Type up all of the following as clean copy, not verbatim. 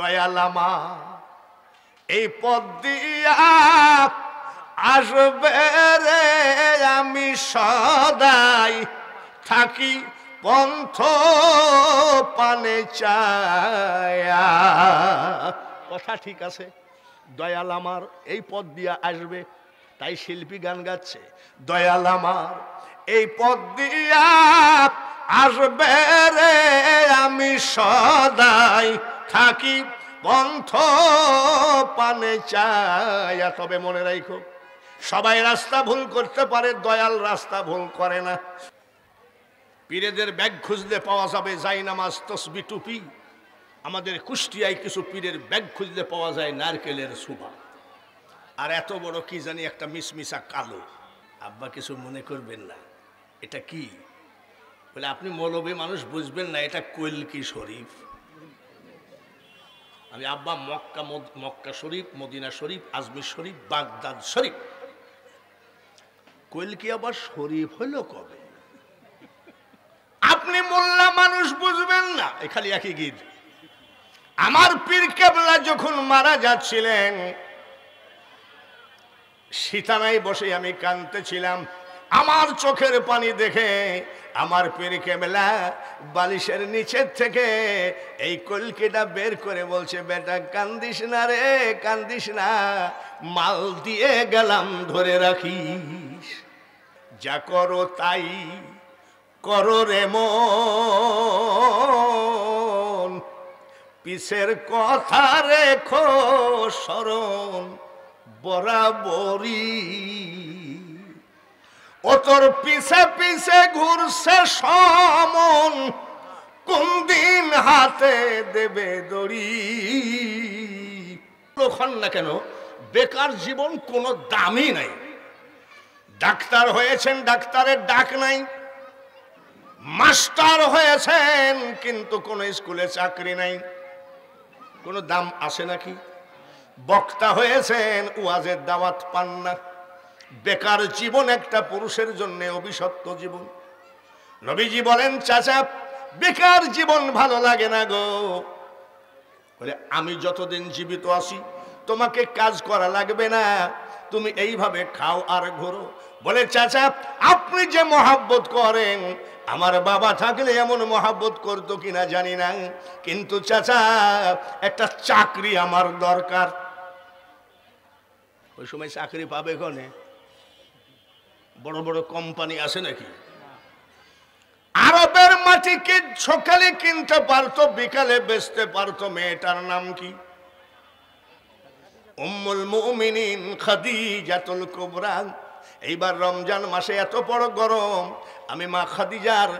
দয়ালামা এই পথ দিয়া আসবে রে, আমি সদাই থাকি পন্থ পানে চায়া। কথা ঠিক আছে, দয়াল আমার এই পথ দিয়া আসবে, তাই শিল্পী গান গাচ্ছে, দয়াল আমার এই পথ দিয়া আসবে রে, আমি সদাই থাকি পন্থ পানে চায়া। তবে মনে রাখো, সবাই রাস্তা ভুল করতে পারে, দয়াল রাস্তা ভুল করে না। পীরেদের ব্যাগ খুঁজলে পাওয়া যাবে জায়নামাজ, তসবি, টুপি। আমাদের কুষ্টিয়ায় কিছু পীরের ব্যাগ খুঁজলে পাওয়া যায় নারকেলের সুবা, আর এত বড় কি জানি একটা মিসমিসা কালো। আব্বা কিছু মনে করবেন না, এটা কি বলে? আপনি মৌলবী মানুষ, বুঝবেন না এটা কলকি শরীফ। আমি আব্বা মক্কা শরীফ, মদিনা শরীফ, আজমির শরীফ, বাগদাদ শরীফ, কলকি আবার শরীফ হলো কবে? আপনি মোল্লা মানুষ, বুঝবেন না, খালি একই গীত। আমার পীর কেবলা যখন মারা যাচ্ছিলেন, সীতানায় বসে আমি কাঁদতেছিলাম। আমার চোখের পানি দেখে আমার পীর কেবলা বালিশের নিচের থেকে এই কলকিটা বের করে বলছে, বেটা কান্দিস না রে, কান্দিস না, মাল দিয়ে গেলাম ধরে রাখিস, যা করো তাই করো রে মন, পিছের কথা রেখো স্মরণ বরাবরই, ও তোর পিছে পিছে ঘুরছে সমন, কোন দিন হাতে দেবে দড়ি। লোখান না কেন, বেকার জীবন কোনো দামই নাই। ডাক্তার হয়েছেন, ডাক্তারের ডাক নাই। মাস্টার হয়েছেন, কিন্তু কোনো স্কুলে চাকরি নাই, কোনো দাম আছে নাকি? বক্তা হয়েছেন, ওয়াজের দাওয়াত পান না। বেকার জীবন একটা পুরুষের জন্য অভিশপ্ত জীবন। নবীজি বলেন, চাচা বেকার জীবন ভালো লাগে না গো। বলে, আমি যতদিন জীবিত আছি তোমাকে কাজ করা লাগবে না, তুমি এইভাবে খাও আর ঘোরো। বলে, চাচা আপনি যে মহাব্বত করেন, আমার বাবা থাকলে এমন মহাব্বত করতো কিনা জানি না, কিন্তু চাচা একটা চাকরি আমার দরকার। ওই সময় চাকরি পাবে কোনে? বড় বড় কোম্পানি আছে নাকি? আরবের মাটিকে সকালে কিনতে পারতো, বিকালে বেচতে পারতো। মেয়েটার নাম কি? উম্মুল মুমিনিন খাদিজাতুল কুবরা। এইবার রমজান মাসে এত বড় গরম, আমি মা খাদিজার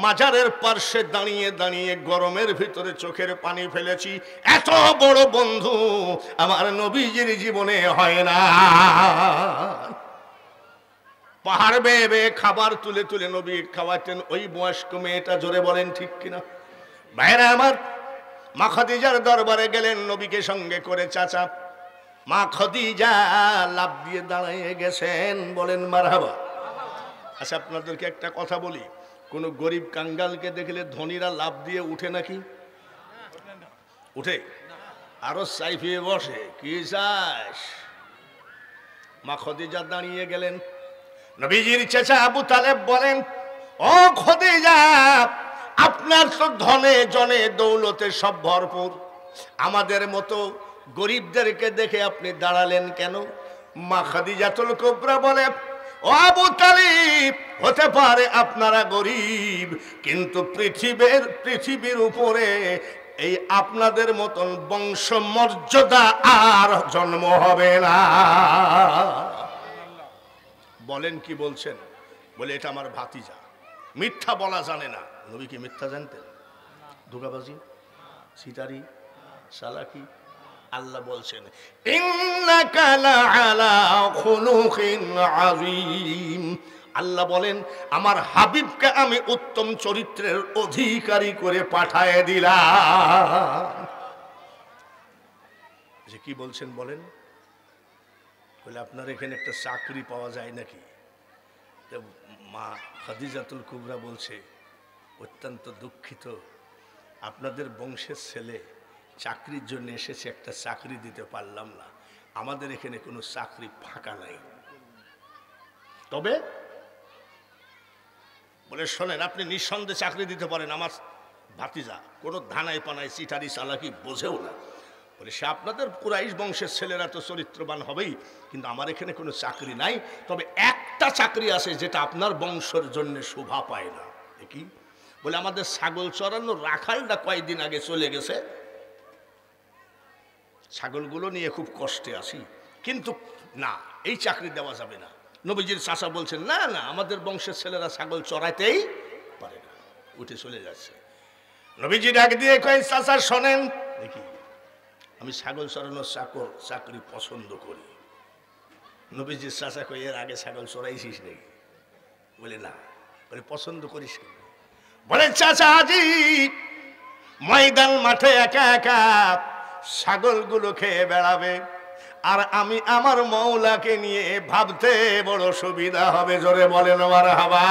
মাজারের পার্শ্বে দাঁড়িয়ে দাঁড়িয়ে গরমের ভিতরে চোখের পানি ফেলেছি। এত বড় বন্ধু আমার নবীজির জীবনে হয় না। পাহাড় বেয়ে বেয়ে খাবার তুলে তুলে নবী খাওয়াতেন ওই বয়স্ক মেয়েটা। জোরে বলেন ঠিক কিনা? ভাইরা আমার, মা খাদিজার দরবারে গেলেন নবীকে সঙ্গে করে। চাচা মা খাদিজা লাফ দিয়ে দাঁড়িয়ে গেছেন। বলেন মারহাবা। আচ্ছা, আপনাদেরকে একটা কথা বলি, কোন গরিব কাঙ্গালকে দেখলে ধনীরা লাফ দিয়ে উঠে নাকি? উঠে? আরো সাইফিয়ে বসে। কি চাস? মা খাদিজা দাঁড়িয়ে গেলেন। নবীজির চাচা আবু তালেব বলেন, ও খাদিজা, আপনার তো ধনে জনে দৌলতে সব ভরপুর, আমাদের মতো গরিবদেরকে দেখে আপনি দাঁড়ালেন কেন? মা খাদিজাতুল কুবরা বলে, ও আবু তালিব, হতে পারে আপনারা গরিব, কিন্তু পৃথিবীর উপরে এই আপনাদের মতন বংশ মর্যাদা আর জন্ম হবে না। বলেন কি বলছেন? বলে, এটা আমার ভাতিজা, মিথ্যা বলা জানে না। নবী কি মিথ্যা জানতেন? ধোঁকাবাজি, সিটারি, সালাকি? আল্লাহ বলছেন, ইন্নাকা লাআলা খুলুকিন আযীম। আল্লাহ বলেন, আমার হাবিবকে আমি উত্তম চরিত্রের অধিকারী করে পাঠায় দিলাম। যে কি বলছেন বলেন? বলে, আপনার এখানে একটা চাকরি পাওয়া যায় নাকি? মা খাদিজাতুল কুবরা বলছে, অত্যন্ত দুঃখিত, আপনাদের বংশের ছেলে চাকরির জন্য এসেছি, একটা চাকরি দিতে পারলাম না। আমাদের এখানে কোনো চাকরি ফাঁকা নাই। তবে বলে শোনেন, আপনি নিঃসন্দেহে চাকরি দিতে পারেন। আমার ভাতিজা কোনো ধানাই পানায় চিটারি চালাকি বোঝেও না। বলে সে আপনাদের কুরাইশ বংশের ছেলেরা তো চরিত্রবান হবেই, কিন্তু আমার এখানে কোনো চাকরি নাই। তবে একটা চাকরি আছে যেটা আপনার বংশের জন্য শোভা পায় না। কি? বলে আমাদের ছাগল চড়ানোর রাখালটা কয়েকদিন আগে চলে গেছে, ছাগলগুলো নিয়ে খুব কষ্টে আছি, কিন্তু না, এই চাকরি দেওয়া যাবে না। নবীজির চাচা বলছেন, না না, আমাদের বংশের ছেলেরা ছাগল চড়াইতেই পারে না। উঠে চলে যাচ্ছে। নবীজি ডাক দিয়ে কয়, চাচা শোনেন দেখি, আমি ছাগল চড়ানোর চাকরি পছন্দ করি। নবীজির চাচা কয়, এর আগে ছাগল চড়াইছিস নাকি? বলে না। বলে পছন্দ করিস কেন? বলে চাচা, আজি ময়দান মাঠে একা একা ছাগলগুলো খেয়ে বেড়াবে, আর আমি আমার মৌলাকে নিয়ে ভাবতে বড় সুবিধা হবে। জোরে বলেন মারহাবা।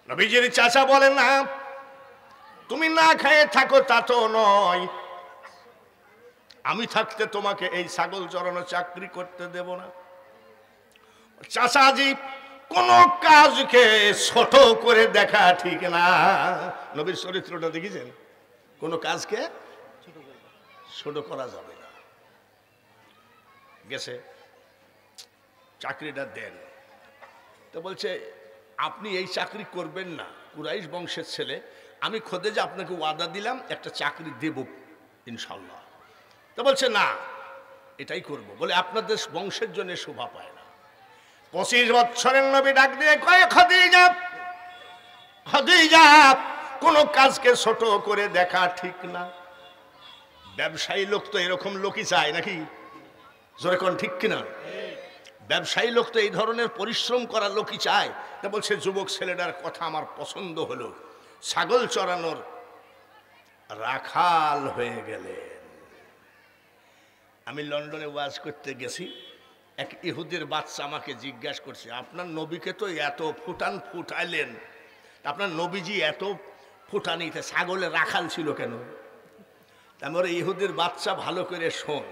নবীজির চাচা বলেন, না, তুমি না খেয়ে থাকো তা তো নয়, আমি থাকতে তোমাকে এই ছাগল চড়ানো চাকরি করতে দেব না। চাচাজি কোন কাজকে ছোট করে দেখা ঠিক না। নবীর চরিত্রটা দেখেছেন? কোন কাজকে ছোট করা যাবে না। গেছে, চাকরিটা দেন। তো বলছে, আপনি এই চাকরি করবেন না, কুরাইশ বংশের ছেলে, আমি খোদে যে আপনাকে ওয়াদা দিলাম একটা চাকরি দেব ইনশাল্লাহ। তো বলছে, না, এটাই করব। বলে আপনাদের বংশের জন্য শোভা পায় না। 25 বছরের নবী ডাক দিয়ে কয়, খাদিজা, খাদিজা, কোন কাজকে ছোট করে দেখা ঠিক না। ব্যবসায়ী লোক তো এরকম লোকই চায় নাকি? জোরে কোন ঠিক কিনা? ব্যবসায়ী লোক তো এই ধরনের পরিশ্রম করা লোকই চায়। তা বলছে, যুবক ছেলেটার কথা আমার পছন্দ হলো, ছাগল চড়ানোর রাখাল হয়ে গেলেন। আমি লন্ডনে ওয়াজ করতে গেছি, এক ইহুদির বাচ্চা আমাকে জিজ্ঞাসা করছে, আপনার নবীকে তো এত ফুটাইলেন, আপনার নবীজি এত ফুটানিতে ছাগলের রাখাল ছিল কেন? তারপরে ইহুদির বাচ্চা, ভালো করে শোন,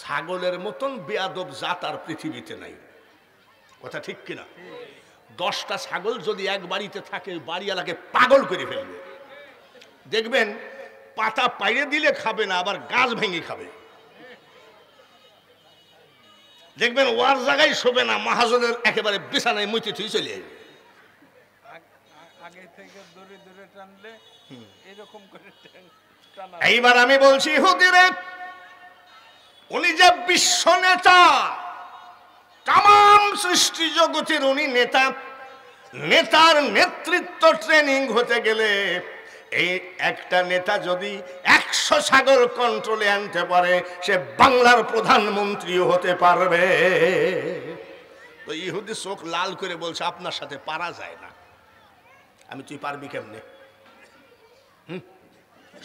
ছাগলের মতন বেয়াদব জাত আর পৃথিবীতে নাই। কথা ঠিক কিনা? 10টা ছাগল যদি এক বাড়িতে থাকে, বাড়িওয়ালাকে পাগল করে ফেলবে। দেখবেন পাতা পাইয়ে দিলে খাবে না, আবার গাছ ভেঙে খাবে। দেখবেন ওয়ার জায়গায় শোবে না, মাহাজনের একেবারে বিছানায় মুইতে থুই চলে যাবে। এইবার আমি বলছি, হুদিরে, উনি যে বিশ্ব নেতা, তাম সৃষ্টি জগতের উনি নেতা। নেতার নেতৃত্ব ট্রেনিং হতে গেলে এই একটা নেতা যদি 100 ছাগল কন্ট্রোলে আনতে পারে, সে বাংলার প্রধানমন্ত্রীও হতে পারবে। তো ইহুদি চোখ লাল করে বলছে, আপনার সাথে পারা যায় না। আমি, তুই পারবি কেমনে?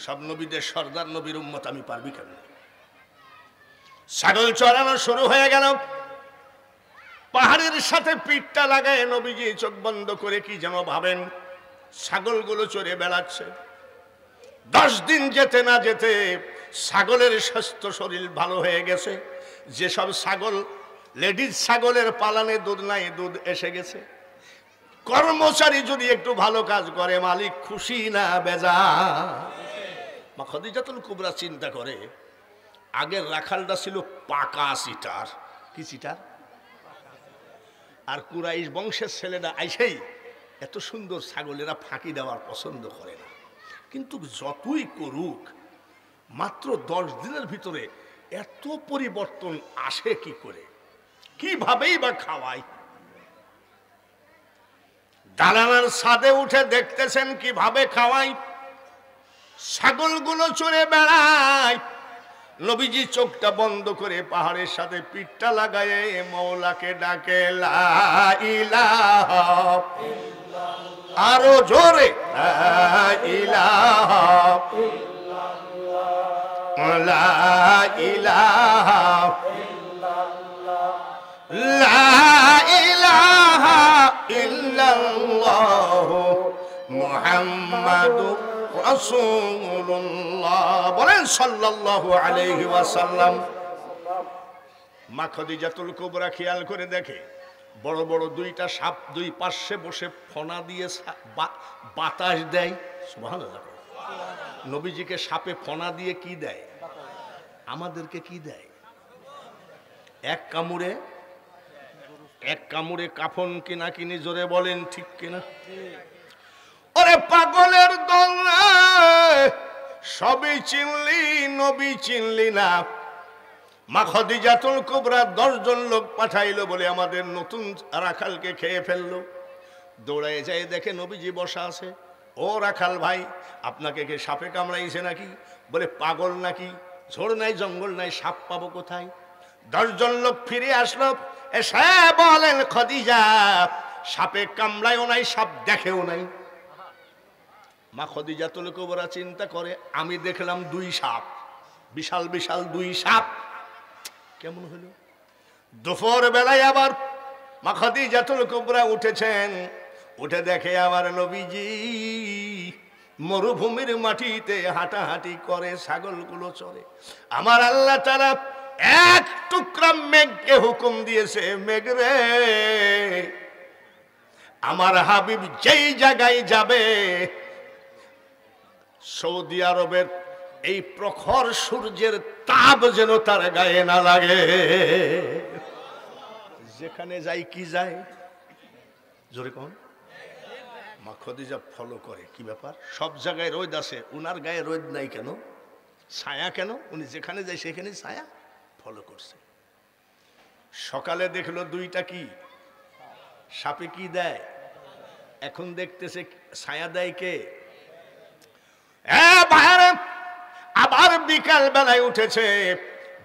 সব নবীদের সর্দার, নবীর উম্মত, আমি পারবি কেমনে? ছাগল চড়ানো শুরু হয়ে গেল। পাহাড়ের সাথে পিঠটা লাগায় নবীজি চোখ বন্ধ করে কি যেন ভাবেন। ছাগলগুলো চড়ে বেড়াচ্ছে। 10 দিন যেতে না যেতে ছাগলের স্বাস্থ্য শরীর ভালো হয়ে গেছে। যেসব ছাগল, লেডিজ ছাগলের পালানে দুধ নাই, দুধ এসে গেছে। কর্মচারী যদি একটু ভালো কাজ করে, মালিক খুশি না বেজা? মা খাদিজাতুল কুবরা চিন্তা করে, আগের রাখালটা ছিল পাকা চিটার। কি চিটার? আর কুরাইশ বংশের ছেলেরা আইসেই এত সুন্দর ছাগলেরা ফাঁকি দেওয়ার পছন্দ করে না। কিন্তু যতই করুক, মাত্র 10 দিনের ভিতরে এত পরিবর্তন আসে কি করে? কিভাবেই বা খাওয়ায়? দালানের ছাদে উঠে দেখতেছেন কিভাবে খাওয়ায়। ছাগলগুলো চড়ে বেড়ায়। নবীজি চোখটা বন্ধ করে পাহাড়ের সাথে পিঠটা লাগায় মৌলাকে ডাকে, লা ইলাহা ইল্লাল্লাহ। আরো জোরে, লা ইলাহা ইল্লাল্লাহ, লা ইলাহা ইল্লাল্লাহ, লা ইলাহা ইল্লাল্লাহ মুহাম্মাদুর রাসূলুল্লাহ, বলেন সাল্লাল্লাহু আলাইহি ওয়াসাল্লাম। মা খাদিজাতুল কুবরা খেয়াল করে দেখে বড় বড় দুইটা সাপ দুই পাশে বসে ফনা দিয়ে বাতাস দেয়। সুবহানাল্লাহ। নবীজিকে সাপে ফনা দিয়ে কি দেয়? আমাদেরকে কি দেয়? এক কামড়ে কাফন কিনা কিনি, জোরে বলেন ঠিক কিনা? ওরে পাগলের দল, সবই চিনলি নবী চিনলি না। মা খাদিজাতুল কুবরা 10 জন লোক পাঠাইলো বলে আমাদের নতুন রাখালকে খেয়ে ফেললো। দৌড়ায় যায় দেখে নবীজি বসা আছে। ও রাখাল ভাই, আপনাকে কে সাপে কামড়াইছে নাকি? বলে পাগল নাকি, ঝোড় নাই জঙ্গল নাই, সাপ পাবো কোথায়? 10 জন লোক ফিরে আসলো, এসে বলেন খাদিজা সাপে কামড়ায়ও নাই, সাপ দেখেও নাই। মা খাদিজাতুল কুবরা চিন্তা করে, আমি দেখলাম 2 সাপ, বিশাল বিশাল 2 সাপ, কেমন হলো? দুপুর বেলায় আবার মা খাদিজাতুল কুবরা উঠেছেন, উঠে দেখে আমার নবীজি মরুভূমির মাটিতে হাঁটাহাঁটি করে, ছাগলগুলো চরে। আমার আল্লাহ তাআলা এক টুকরা মেঘকে হুকুম দিয়েছে, মেঘ রে আমার হাবিব যেই জায়গায় যাবে সৌদি আরবের এই প্রখর সূর্যের তাপ যেন তার গায়ে না লাগে। যেখানে যাই কি যায়, জোরে কোন? মা খাদিজা ফলো করে, কি ব্যাপার? সব জায়গায় রোদ আছে, উনার গায়ে রোদ নাই কেন? ছায়া কেন? উনি যেখানে যায় সেখানে ছায়া, ফলো করছে। সকালে দেখলো 2টা কি সাপে কি দেয়, এখন দেখতেছে ছায়া দেয় কে? আবার বিকাল বেলায় উঠেছে,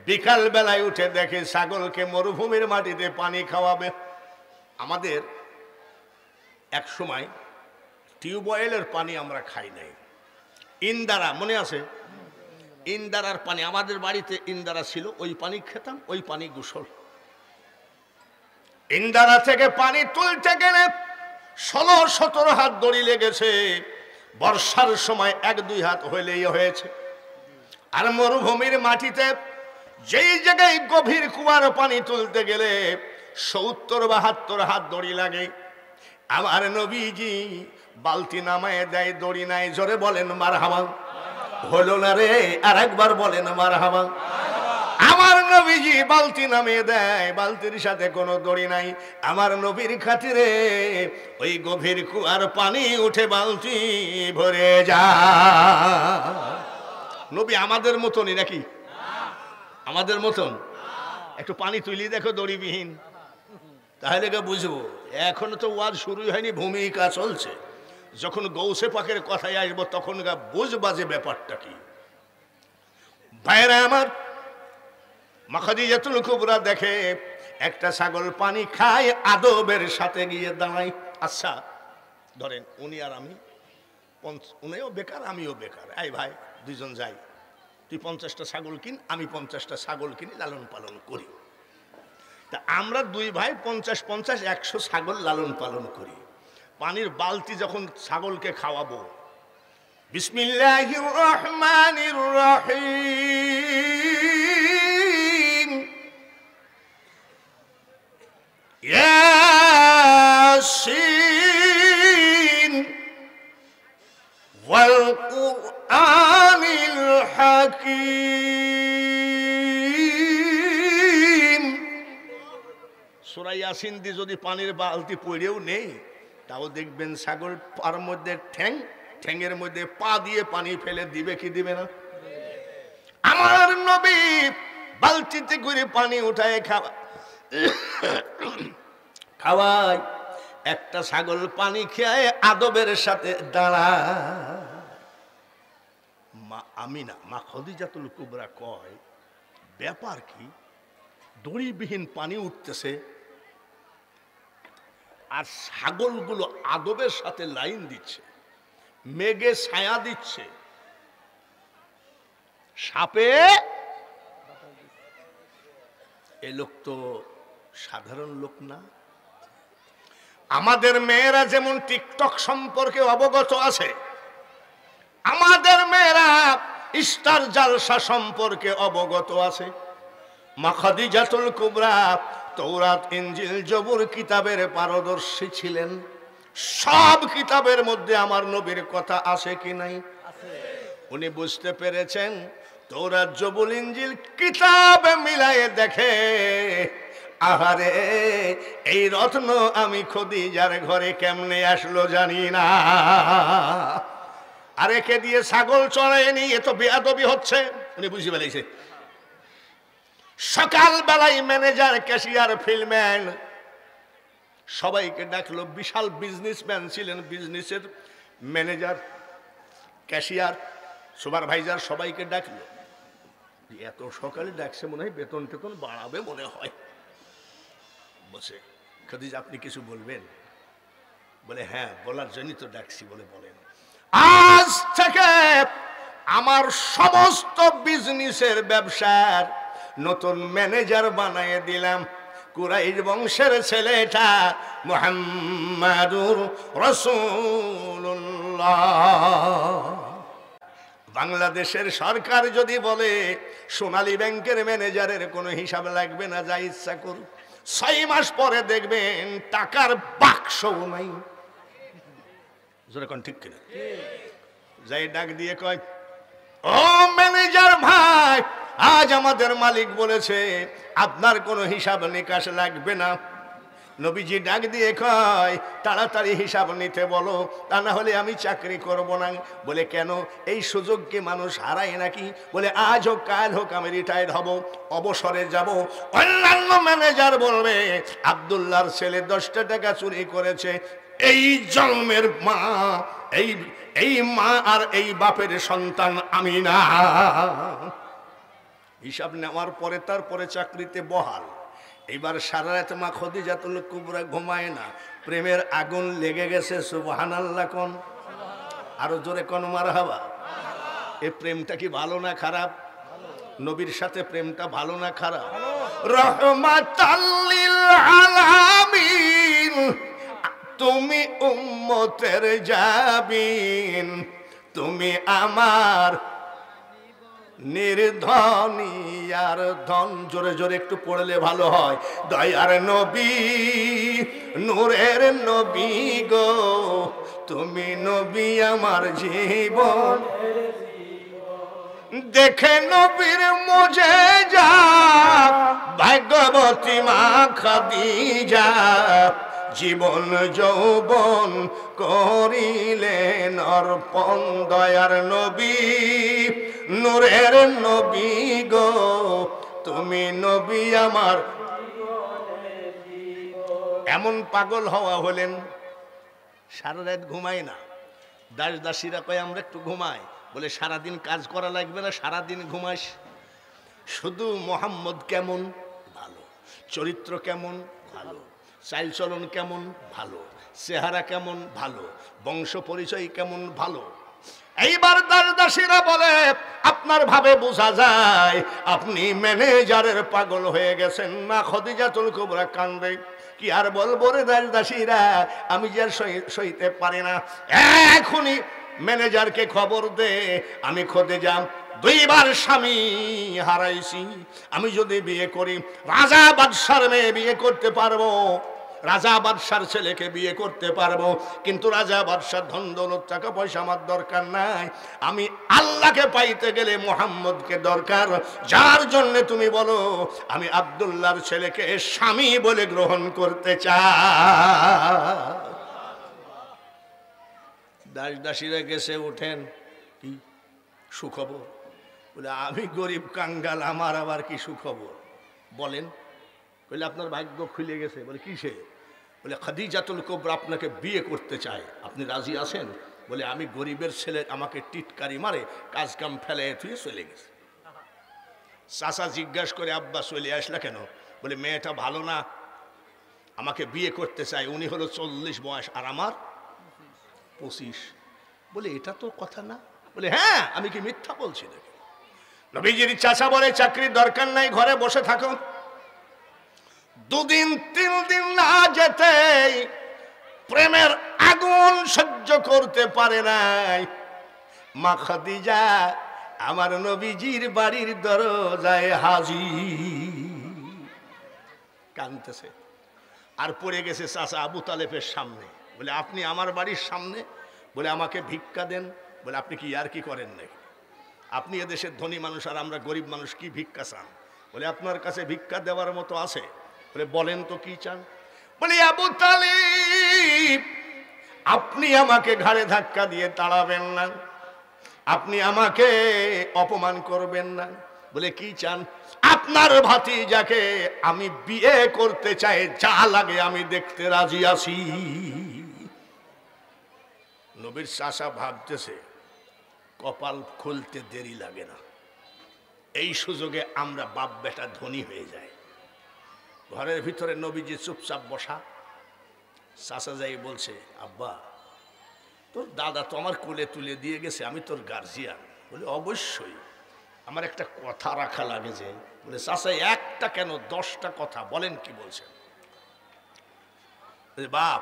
বিকাল বেলায় উঠে দেখে ছাগলকে মরুভূমির মাটিতে পানি খাওয়াবে। আমাদের এক সময় টিউবওয়েলের পানি আমরা খাই নাই, ইন্দারা মনে আছে? ইন্দারার পানি, আমাদের বাড়িতে ইন্দারা ছিল, ওই পানি খেতাম, ওই পানি গোসল। ইন্দারা থেকে পানি তুলতে গেলে 16-17 হাত দড়ি লেগেছে। বর্ষার সময় 1-2 হাত হইলেই হয়েছে। আর মরুভূমির মাটিতে যেই জায়গায় গভীর কুয়ার পানি তুলতে গেলে 70-72 হাত দড়ি লাগে। আমার নবীজি বালতি নামায় দেয়, দড়ি নাই, জোরে বলেন মারহাবা। হলো না রে, আর একবার বলেন মারহাবা। আমার নবীজি বালতি নামিয়ে দেয়, বালতির সাথে কোনো দড়ি নাই। আমার নবীর খাতিরে ওই গভীর কুয়ার পানি উঠে বালতি ভরে যায়। নবী আমাদের মতনই নাকি? আমাদের মতন? একটু পানি তুলি দেখো দড়িবিহীন, তাহলে বুঝবো। এখনো তো ওয়াজ শুরুই হয়নি, ভূমিকা চলছে। যখন গৌসে পাকের কথায় আসবো তখন বুঝবা যে ব্যাপারটা কি। ভাইরা আমার, মা খাদিজাতুল কুবরা দেখে একটা ছাগল পানি খায়, আদবের সাথে গিয়ে দাঁড়ায়। আচ্ছা ধরেন উনি আর আমি, উনিও বেকার আমিও বেকার, এই ভাই 2 জন যাই, তুই 50টা ছাগল কিন, আমি 50টা ছাগল কিনি, লালন পালন করি। তা আমরা 2 ভাই 50-50-100 ছাগল লালন পালন করি। পানির বালতি যখন ছাগলকে খাওয়াবো, বিসমিল্লাহির রহমানির রহিম, ইয়াসিন ওয়াল কুরআনিল হাকীম। সূরা ইয়াসিন দিয়ে যদি পানির বালতি পড়েও নেই, তাও দেখবেন ছাগল পার মধ্যে ঠ্যাঙের মধ্যে পা দিয়ে পানি ফেলে দিবে কি দিবে না? আমার নবী বালতিতে করে পানি উঠায় খাওয়ায়। একটা ছাগল পানি খেয়ে আদবের সাথে দাঁড়ায়। মা আমিনা, মা খাদিজাতুল কুবরা কয়, ব্যাপার কি? দড়িবিহীন পানি উঠতেছে আর ছাগলগুলো আদবের সাথে লাইন দিচ্ছে, মেঘে ছায়া দিচ্ছে, সাপে। এ লোক তো সাধারণ লোক না। আমাদের মেয়েরা যেমন টিকটক সম্পর্কে অবগত আছে, আমাদের মেয়েরা ইস্তার জালসা সম্পর্কে অবগত আছে। মা খাদিজাতুল কুবরা তৌরাত ইনজিল জবুর কিতাবের পারদর্শী ছিলেন। সব কিতাবের মধ্যে আমার নবীর কথা আছে কি নাই? উনি বুঝতে পেরেছেন তৌরাত জবুর ইনজিল কিতাবে মিলায়ে দেখে, আহারে এই রত্ন আমি খদিজার ঘরে কেমনে আসলো জানি না। আর একে দিয়ে ছাগল চড়ায়নি, এ তো বেয়াদবি হচ্ছে। উনি বুঝে ফেলেছে। সকাল বেলায় ম্যানেজার, ক্যাশিয়ার, ফিল্ডম্যান সবাইকে ডাকলো। বিশাল বিজনেসম্যান ছিলেন, বিজনেসের ম্যানেজার, ক্যাশিয়ার, সুপারভাইজার সবাইকে ডাকলো। এত সকালে ডাকছে, মনে হয় বেতন টেতন বাড়াবে মনে হয়। বসে, খাদিজা আপনি কিছু বলবেন? বলে হ্যাঁ, বলার জন্যই তো ডাকছি। বলে বলেন। আজ থেকে আমার সমস্ত বিজনেসের ব্যবসার নতুন ম্যানেজার বানিয়ে দিলাম কুরাইশ বংশের ছেলেটা মুহাম্মাদুর রাসূলুল্লাহ। বাংলাদেশের সরকার যদি বলে সোনালী ব্যাংকের ম্যানেজারের কোনো হিসাব লাগবে না, যা ইচ্ছা করুন, 6 মাস পরে দেখবেন টাকার বাক্সও নাই। যেরকম ঠিক কিনা? যাই ডাক দিয়ে কয়, ও ম্যানেজার ভাই, আজ আমাদের মালিক বলেছে আপনার কোনো হিসাব নিকাশ লাগবে না। নবীজি ডাক দিয়ে কয়, তাড়াতাড়ি হিসাব নিতে বলো, তা না হলে আমি চাকরি করব না। বলে কেন? এই সুযোগ কি মানুষ হারায় নাকি? বলে আজ হোক কাল হোক আমি রিটায়ার্ড হব, অবসরে যাব। অন্যান্য ম্যানেজার বলবে আব্দুল্লাহর ছেলে 10টা টাকা চুরি করেছে, এই জন্মের মা, এই মা আর এই বাপের সন্তান আমি না। হিসাব নেওয়ার পরে তারপরে চাকরিতে বহাল। এইবার সারা রাত মা খাদিজাতুল কুবরা ঘুমায় না, প্রেমের আগুন লেগে গেছে। সুবহানাল্লাহ কোন, আরো জোরে কোন মারহাবা। এই প্রেমটা কি ভালো না খারাপ? নবীর সাথে প্রেমটা ভালো না খারাপ? রহমাতাল লিল আলামিন, তুমি উম্মতের জাবিন, তুমি আমার নির্ধনিয়ার ধন। জোরে জোরে একটু পড়লে ভালো হয়। দয়ার নবী, নূরের নবী গো, তুমি নবী আমার জীবন। দেখে নবীর মুজিজা ভাগ্যবতী মা খাদিজা, জীবন যৌবন করিলেন অর্পণ। দয়ার নবী, নূরের নবী গো, তুমি নবী আমার। এমন পাগল হওয়া হলেন, সারা রাত ঘুমায় না। দাস দাসীরা কয় আমরা একটু ঘুমাই। বলে সারাদিন কাজ করা লাগবে না, সারাদিন ঘুমাস। শুধু মোহাম্মদ কেমন? ভালো। চরিত্র কেমন? ভালো। চালচলন কেমন? ভালো। চেহারা কেমন? ভালো। বংশ পরিচয় কেমন? ভালো। এইবার দাসদাসীরা বলে আপনার ভাবে বোঝা যায় আপনি ম্যানেজারের পাগল হয়ে গেছেন। মা খাদিজাতুল কুবরা কান্দে। কি আর বলবো রে দাসদাসীরা, আমি যে আর সইতে পারি না, এখনই ম্যানেজারকে খবর দে আমি খাদিজা 2 বার স্বামী হারাইছি। আমি যদি বিয়ে করি রাজা বাদশার মেয়ে বিয়ে করতে পারবো, রাজা বাদশার ছেলেকে বিয়ে করতে পারবো, কিন্তু রাজা বাদশার ধন দৌলত টাকা পয়সা আমার দরকার নাই। আমি আল্লাহকে পাইতে গেলে মুহাম্মদকে দরকার। যার জন্য তুমি বলো আমি আব্দুল্লাহর ছেলেকে স্বামী বলে গ্রহণ করতে চাই। দাস দাসীরা গেছে, ওঠেন, কি সুখবর? বলে আমি গরিব কাঙ্গাল, আমার আবার কি সুখবর বলেন? বলে আপনার ভাগ্য খুলে গেছে। বলে কিসে? বলে খাদিজাতুল কুবরা আপনাকে বিয়ে করতে চায়, আপনি রাজি আছেন? বলে আমি গরিবের ছেলে, আমাকে টিটকারি মারে কাজ কাম ফেলে থুয়ে চলে গেছে। চাচা জিজ্ঞাসা করে আব্বা চলে আসলা কেন? বলে মেয়েটা ভালো না, আমাকে বিয়ে করতে চায়। উনি হলো 40 বয়স আর আমার 25। বলে এটা তো কথা না। বলে হ্যাঁ, আমি কি মিথ্যা বলছি নাকি? নবীজির চাচা বলে চাকরির দরকার নাই, ঘরে বসে থাকো। 2 দিন 3 দিন না যেতেই প্রেমের আগুন সহ্য করতে পারে নাই। মা খাদিজা আমার নবীজির বাড়ির দরজায় হাজির। কাঁদতেছে আর পড়ে গেছে চাচা আবু তালেবের সামনে। বলে আপনি আমার বাড়ির সামনে, বলে আমাকে ভিক্ষা দেন। বলে আপনি কি আর কি করেন নাকি? আপনি এদেশের ধনী মানুষ আর আমরা গরিব মানুষ, কি ভিক্ষা চান? বলে আপনার কাছে ভিক্ষা দেওয়ার মতো আছে। বলে বলেন তো কি চান? বলে আবু তালিব, আপনি আমাকে ঘাড়ে ধাক্কা দিয়ে তাড়াবেন না, আপনি আমাকে অপমান করবেন না। বলে কি চান? আপনার ভাতিজাকে আমি বিয়ে করতে চাই, যা লাগে আমি দেখতে রাজি আছি। নবীর চাচা ভাবতেছে কপাল খুলতে দেরি লাগে না, এই সুযোগে আমরা বাপ বেটা ধনী হয়ে যায়। ঘরের ভিতরে নবীজি চুপচাপ বসা। চাচা যাই বলছে, আব্বা তোর দাদা তো আমার কোলে তুলে দিয়ে গেছে, আমি তোর গার্জিয়ান। বলে অবশ্যই, আমার একটা কথা রাখা লাগে যে। বলে চাচা একটা কেন 10টা কথা বলেন, কি বলছেন? বাপ,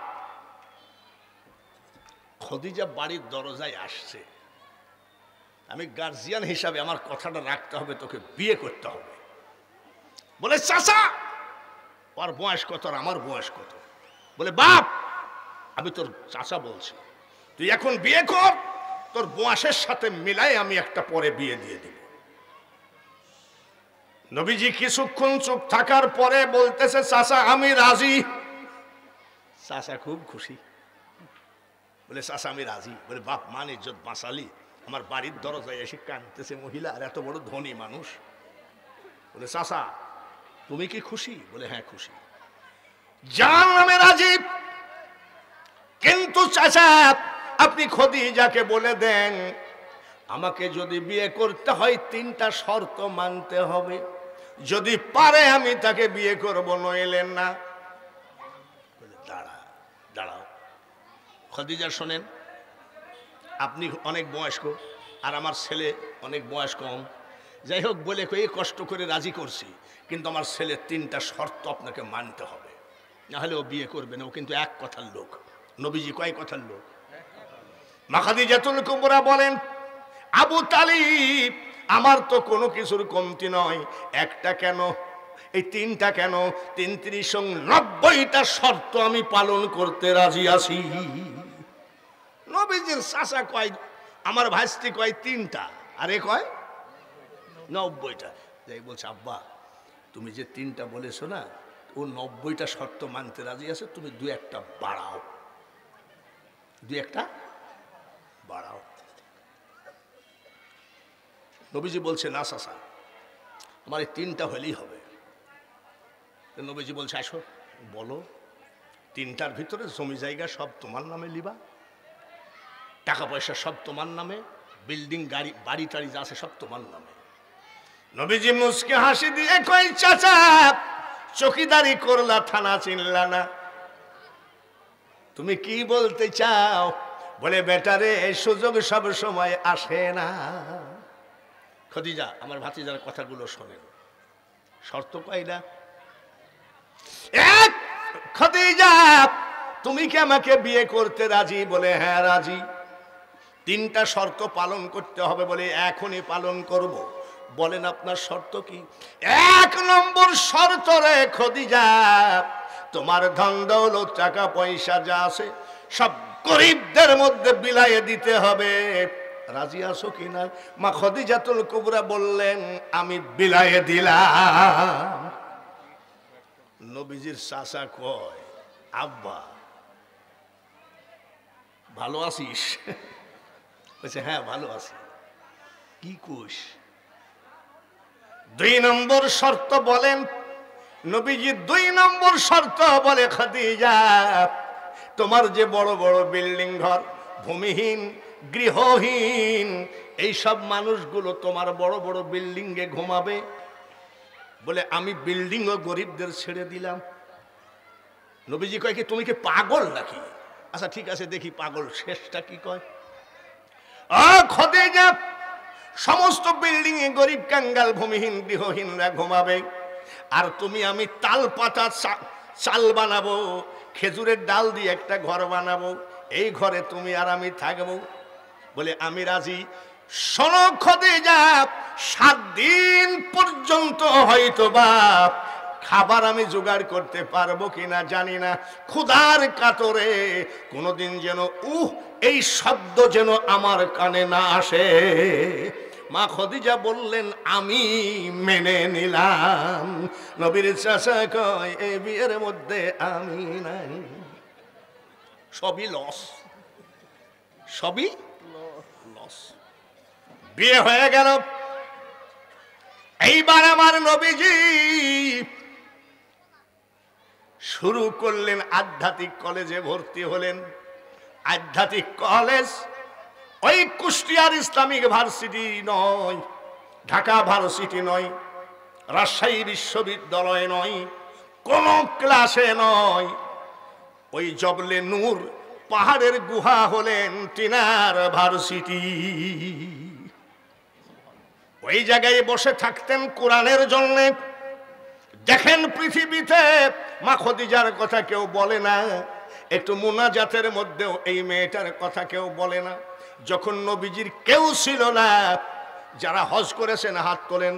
খদিজা বাড়ির দরজায় আসছে, আমি গার্জিয়ান হিসাবে আমার কথাটা রাখতে হবে, তোকে বিয়ে করতে হবে। বলে চাচা ওর বয়স কত আর আমার বয়স কত? বলে বাপ, আমি তোর চাচা বলছি, তুই এখন বিয়ে কর, তোর বয়সের সাথে মিলাই আমি একটা পরে বিয়ে দিয়ে দিব। নবীজি কিছুক্ষণ চুপ থাকার পরে বলতেছে, চাচা আমি রাজি। চাচা খুব খুশি। বলে চাচা আমি রাজি। বলে বাপ, মান ইজ্জত বাঁচালি, আমার বাড়ির দরজায় এসে কাঁদতেছে মহিলা, আর এত বড় ধনী মানুষ। বলে চাচা তুমি কি খুশি? বলে হ্যাঁ খুশি। জান আমি রাজি, কিন্তু চাচা আপনি খদিজাকে বলে দেন আমাকে যদি বিয়ে করতে হয় 3টা শর্ত মানতে হবে, যদি পারে আমি তাকে বিয়ে করব, নইলে না। বলে দাঁড়াও খদিজা, শোনেন, আপনি অনেক বয়স্ক আর আমার ছেলে অনেক বয়স কম, যাই হোক বলে কয়ে কষ্ট করে রাজি করছি, কিন্তু আমার ছেলের 3টা শর্ত আপনাকে মানতে হবে, নাহলে ও বিয়ে করবে না। ও কিন্তু এক কথার লোক। নবীজি কয় কথার লোক? মা খাদিজাতুল কুবরা বলেন, আবু তালিব আমার তো কোনো কিছুর কমতি নয়, একটা কেন, এই 3টা কেন, 33-90টা শর্ত আমি পালন করতে রাজি আছি। নবীজির চাচা কয়, আমার ভাইস্তি কয় 3টা, আর এ কয় 90টা। যাই বলছে, আব্বা তুমি যে 3টা বলেছো না, ও 90টা শর্ত মানতে রাজি আছে, তুমি 2-1টা বাড়াও, 2-1টা বাড়াও। নবীজি বলছে, না চাচা আমার এই 3টা হলেই হবে। নবীজি বলছে, আসো বলো, 3টার ভিতরে জমি জায়গা সব তোমার নামে লিবা, টাকা পয়সা সব তোমার নামে, বিল্ডিং গাড়ি বাড়ি টাড়ি যা আছে সব তোমার নামে। নবীজি মুস্কে হাসি দিয়ে কই, চাচা চকিদারি করলা, থানা চিনলা না, তুমি কি বলতে চাও? বলে বেটারে এই সুযোগ সব সময় আসে না। খদিজা আমার ভাতিজার কথাগুলো শোনেন, শর্ত কয়টা? এক, খদিজা তুমি কি আমাকে বিয়ে করতে রাজি? বলে হ্যাঁ রাজি। 3টা শর্ত পালন করতে হবে। বলে এখনই পালন করব। বলেন আপনার শর্ত কি? 1 নম্বর শর্ত রে খদিজা, তোমার ধন দৌলত টাকা পয়সা যা আছে সব গরিবদের মধ্যে বিলায়ে দিতে হবে। রাজি আছো কিনা? মা খদিজাতুল কুবরা বললেন, আমি বিলায়ে দিলাম। নবীজির চাচা কয়, আব্বা ভালো আছিস? বলছে হ্যাঁ ভালো আছি। কি কোষ? 2 নম্বর শর্ত বলেন। নবীজি 2 নম্বর শর্ত বলে, খাদিজা তোমার যে বড় বড় বিল্ডিং ঘর, ভূমিহীন গৃহহীন এই সব মানুষগুলো তোমার বড় বড় বিল্ডিং এ ঘুমাবে। বলে আমি বিল্ডিং ও গরিবদের ছেড়ে দিলাম। নবীজি কয়, কি তুমি কি পাগল নাকি? আচ্ছা ঠিক আছে, দেখি পাগল শেষটা কি কয়। খদিজা সমস্ত বিল্ডিং এ গরিব কাঙ্গাল ভূমিহীন গৃহহীনরা ঘুমাবে, আর তুমি আমি তাল পাতা চাল বানাবো, খেজুরের ডাল দিয়ে একটা ঘর বানাবো, এই ঘরে তুমি আর আমি থাকবো। বলে আমি রাজি। শোনো খাদিজা, 7 দিন পর্যন্ত হয়তো বা খাবার আমি জোগাড় করতে পারবো কিনা জানি না, ক্ষুধার কাতরে কোনোদিন যেন এই শব্দ যেন আমার কানে না আসে। মা খাদিজা বললেন আমি মেনে নিলাম। নবীর চাচা কয় এই বিয়ের মধ্যে আমি নাই। সবই লস, সবই লস। বিয়ে হয়ে গেল। এইবার আমার নবীজি শুরু করলেন, আধ্যাত্মিক কলেজে ভর্তি হলেন। আধ্যাত্মিক কলেজ ওই কুষ্টিয়ার ইসলামিক ভার্সিটি নয়, ঢাকা ভার্সিটি নয়, রাজশাহী বিশ্ববিদ্যালয় নয়, কোন ক্লাসে নয়, ওই জবলে নূর পাহাড়ের গুহা হলেন টিনার ভার্সিটি। ওই জায়গায় বসে থাকতেন কোরআনের জন্য। দেখেন পৃথিবীতে মা খাদিজার কথা কেউ বলে না, একটু মুনাজাতের মধ্যেও এই মেয়েটার কথা কেউ বলে না। যখন নবীজির কেউ ছিল না, যারা হজ করেছেন হাত তোলেন,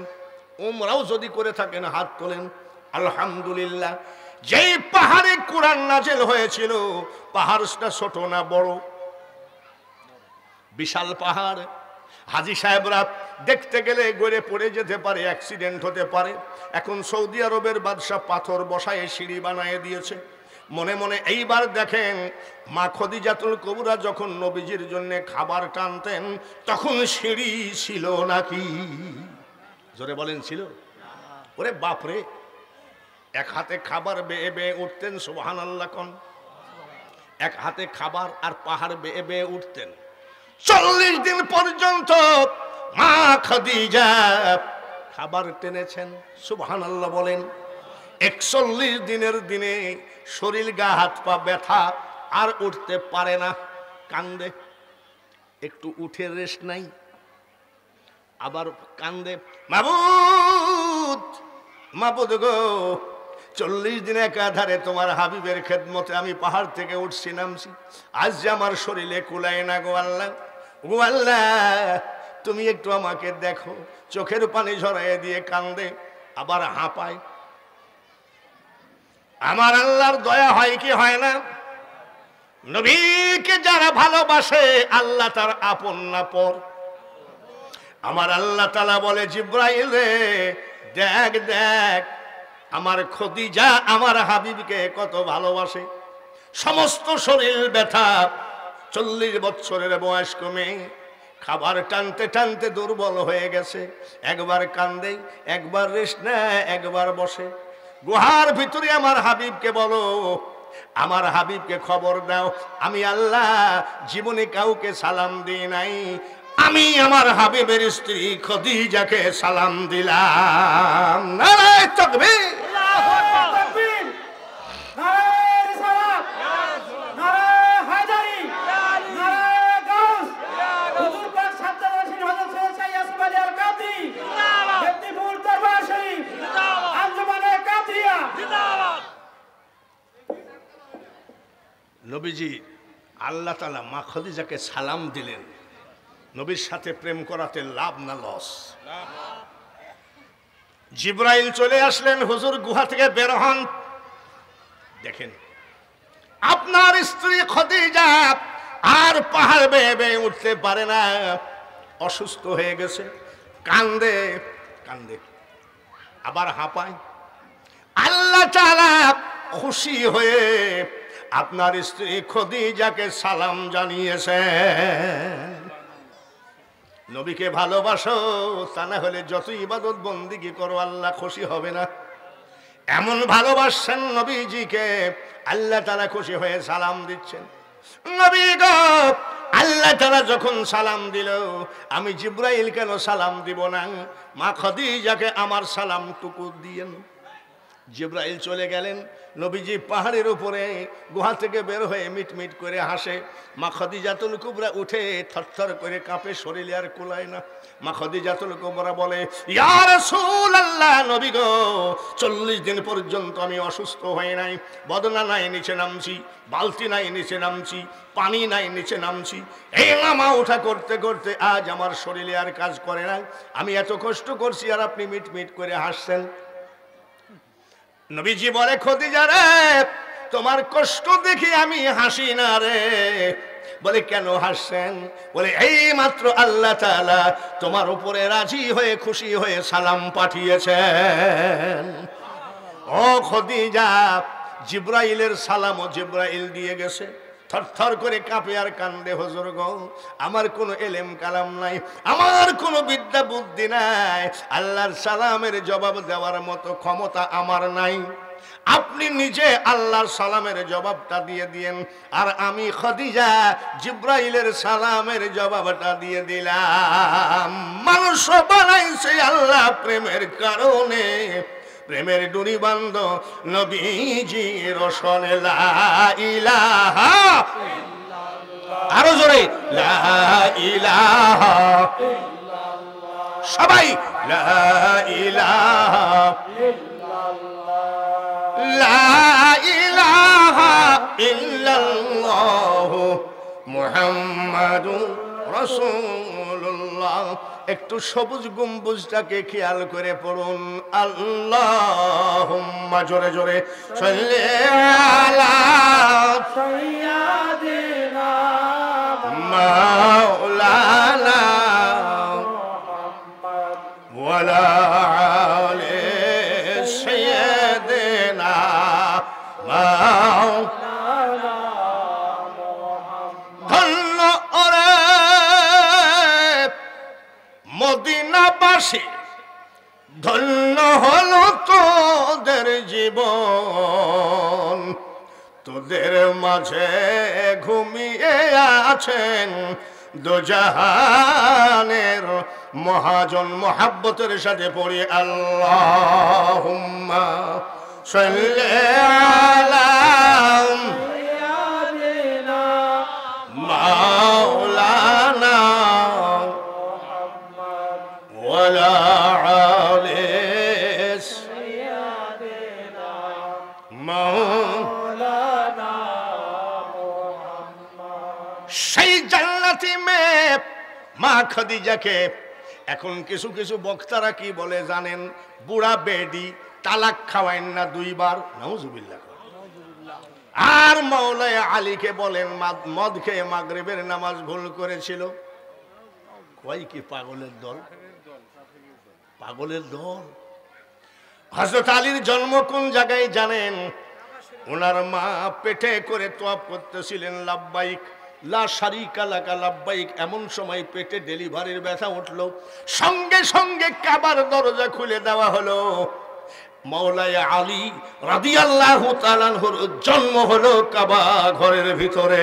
উমরাও যদি করে থাকেন হাত তোলেন। আলহামদুলিল্লাহ। যেই পাহাড়ে কোরআন নাযিল হয়েছিল, পাহাড়টা ছোট না বড়? বিশাল পাহাড়। হাজী সাহেবরা দেখতে গেলে গড়ে পড়ে যেতে পারে, অ্যাক্সিডেন্ট হতে পারে। এখন সৌদি আরবের বাদশা পাথর বসায় সিঁড়ি বানিয়ে দিয়েছে। মনে মনে এইবার দেখেন মা খাদিজাতুল কুবরা যখন নবীজির জন্য খাবার টানতেন, তখন সিঁড়ি ছিল নাকি? জোরে বলেন ছিল? ওরে বাপরে, এক হাতে খাবার বেয়ে বেয়ে উঠতেন, সুবহানাল্লাহ কোন। এক হাতে খাবার আর পাহাড় বেয়ে বেয়ে উঠতেন। 40 দিন পর্যন্ত মা খাদিজা খাবার টেনেছেন, সুবহানাল্লাহ বলেন। 41 দিনের দিনে শরীর গা হাত পা ব্যথা, আর উঠতে পারে না, কান্দে। একটু উঠে রেস্ট নাই, আবার কান্দে, মাবুদ মাবুদ গো, 40 দিন একাধারে তোমার হাবিবের খেদমতে আমি পাহাড় থেকে উঠছি নামছি, আজ যে আমার শরীরে কুলায় না গো আল্লাহ, গো আল্লাহ তুমি একটু আমাকে দেখো। চোখের পানি ঝরাইয়ে দিয়ে কান্দে, আবার হাঁপায়। আমার আল্লাহর দয়া হয় কি হয় না? নবীকে যারা ভালোবাসে আল্লাহ তার আপন না পর। আমার আল্লাহ তাআলা বলে, জিব্রাইল রে দেখ দেখ আমার খাদিজা আমার হাবিবকে কত ভালোবাসে। সমস্ত শরীর ব্যথা, 40 বছরের বয়স্ক মেয়ে, খাবার টানতে টানতে দুর্বল হয়ে গেছে। একবার কান্দে, একবার রেস্ট নেয়, একবার বসে। গুহার ভিতরে আমার হাবিবকে বলো, আমার হাবিবকে খবর দাও, আমি আল্লাহ জীবনে কাউকে সালাম দিই নাই, আমি আমার হাবিবের স্ত্রী খাদিজাকে সালাম দিলাম। নারায়ে তাকবীর, আল্লাহু আকবার, তাকবীর, নারায়ে রিসালাত, নারায়ে হায়দারি, নারায়ে গাউস, হুজুর পাক সাদ্দাত হযরত সৈয়দ ইয়াসির আলী আল কাদি জিন্দাবাদ, মেদিনীপুর দরবার শরীফ জিন্দাবাদ, আঞ্জুমানে কাদিয়া জিন্দাবাদ। নবীজি আল্লাহ তাআলা মা খাদিজাকে সালাম দিলেন। নবীর সাথে প্রেম করাতে লাভ না লস? জিব্রাইল চলে আসলেন, হুজুর গুহা থেকে বের হন। দেখেন আপনার স্ত্রী খাদিজা আর পাহাড় বেয়ে বেয়ে উঠতে পারে না, অসুস্থ হয়ে গেছে, কান্দে কান্দে, আবার হাঁপায়। আল্লাহ তাআলা খুশি হয়ে আপনার স্ত্রী খাদিজাকে সালাম জানিয়েছেন। নবীকে ভালোবাসো, তা না হলে যত ইবাদত বন্দিগি করো আল্লাহ খুশি হবে না। এমন ভালোবাসছেন নবীজিকে, আল্লাহ তাআলা খুশি হয়ে সালাম দিচ্ছেন। নবী গো, আল্লাহ তাআলা যখন সালাম দিল, আমি জিব্রাইল কেন সালাম দিব না? মা খাদিজাকে আমার সালামটুকু দিয়েন। জিব্রাইল চলে গেলেন। নবীজি পাহাড়ের উপরে গুহা থেকে বের হয়ে মিটমিট করে হাসে। মা খাদিজাতুল কুবরা উঠে থরথর করে কাঁপে, শরীরে আর কুলায় না। মা খাদিজাতুল কুবরা বলে, ইয়া রাসূলুল্লাহ, নবী গো, 40 দিন পর্যন্ত আমি অসুস্থ হয়ে নাই, বদনা নাই নিচে নামছি, বালতি নাই নিচে নামছি, পানি নাই নিচে নামছি, এই নামা ওঠা করতে করতে আজ আমার শরীরে আর কাজ করে না। আমি এত কষ্ট করছি আর আপনি মিটমিট করে হাসছেন। নবীজি বলে, খাদিজা রে, তোমার কষ্ট দেখে আমি হাসি না রে। বলে, কেন হাসছেন? বলে, এই মাত্র আল্লাহ তাআলা তোমার উপরে রাজি হয়ে খুশি হয়ে সালাম পাঠিয়েছেন। ও খাদিজা, জিব্রাইলের সালাম ও জিব্রাইল দিয়ে গেছে। থরথর করে কাঁপে আর কান্দে, হুজুর গো, আমার কোনো এলেম কালাম নাই, আমার কোনো বিদ্যা বুদ্ধি নাই, আল্লাহর সালামের জবাব দেওয়ার মতো ক্ষমতা আমার নাই, আপনি নিজে আল্লাহর সালামের জবাবটা দিয়ে দিয়েন। আর আমি খাদিজা জিব্রাইলের সালামের জবাবটা দিয়ে দিলাম। মানুষ বানাইছে আল্লাহ প্রেমের কারণে, প্রেমের ডুরি বান্ধ নবীজি রসনে লা ইলাহা ইল্লাল্লাহ, আরো জোরে লা ইলাহা ইল্লাল্লাহ, সবাই লা ইলাহা ইল্লাল্লাহ, লা ইলাহা ইল্লাল্লাহ মুহাম্মাদুর রাসূলুল্লাহ। একটু সবুজ গম্বুজটাকে খেয়াল করে পড়ুন, আল্লাহুম্মা, জোরে জোরে, সাল্লি আলা সাইয়্যিদিনা মাওলানা মুহাম্মদ ওয়া আলা আলি সাইয়্যিদিনা মাওলানা মুহাম্মদ। ধন্য ওরে মদিনাবাসী, ধন্য হলো তোদের জীবন, তোদের মাঝে ঘুমিয়ে আছেন দুজাহানের মহাজন। মোহাব্বতের সাথে পড়ি, আল্লাহুম্মা সাল্লি আলা সাইয়্যিদিনা মাওলানা ওয়ালা আলি সাইয়্যিদিনা মাওলানা মুহাম্মদ। সেই জান্নাতি মেয়ে মা খাদিজাকে এখন কিছু কিছু বক্তারা কি বলে জানেন? বুড়া বেডি, তালাক খাওয়ায়েন না 2 বার, নাউজুবিল্লাহ। আর মাওলানা আলীকে বলেন মদ খেয়ে মাগরিবের নামাজ ভুল করেছিল। কয় কি পাগলের দল, পাগলের দল। হযরত আলীর জন্ম কোন জায়গায় জানেন? ওনার মা পেটে করে তোয়াব করতেছিলেন, লাব্বাইক লা শারিকা লাকা লাব্বাইক। এমন সময় পেটে ডেলিভারির ব্যথা উঠলো, সঙ্গে সঙ্গে কাবার দরজা খুলে দেওয়া হলো। মাওলানা আলী রাদিয়াল্লাহু তাআলা আনহুর জন্ম হলো কাবা ঘরের ভিতরে।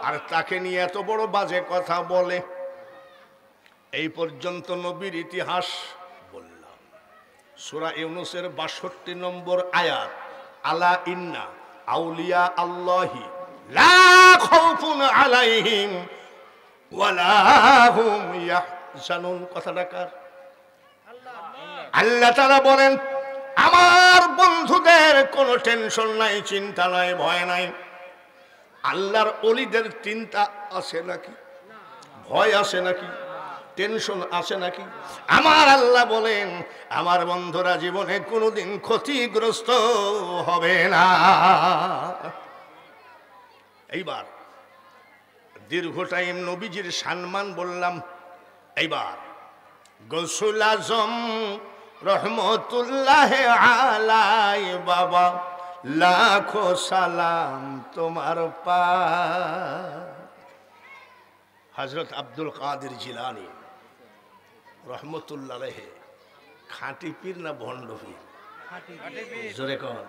আর তাকে নিয়ে এত বড় বাজে কথা বলে। এই পর্যন্ত নবীর ইতিহাস বললাম। সূরা ইউনূসের ৬২ নম্বর আয়াত, আলা ইন্না আউলিয়া আল্লাহি লা খাউফুন আলাইহিম ওয়ালা হুম ইয়াহজানুন। কথাটা কার? আল্লাহ তাআলা বলেন, আমার বন্ধুদের কোনো টেনশন নাই, চিন্তা নাই, ভয় নাই। আল্লাহর ওলিদের চিন্তা আছে নাকি? ভয় আছে নাকি? টেনশন আছে নাকি? আমার আল্লাহ বলেন, আমার বন্ধুরা জীবনে কোনোদিন ক্ষতিগ্রস্ত হবে না। এইবার দীর্ঘ টাইম নবীজির সম্মান বললাম। এইবার গৌসুল আজম রহমতুল্লাহ আলাই বাবা, লাখো সালাম তোমার পায়। হযরত আব্দুল কাদের জিলানী রহমতুল্লাহ আলাইহি, খাঁটি পীর না ভণ্ড পীর? জোরে কর।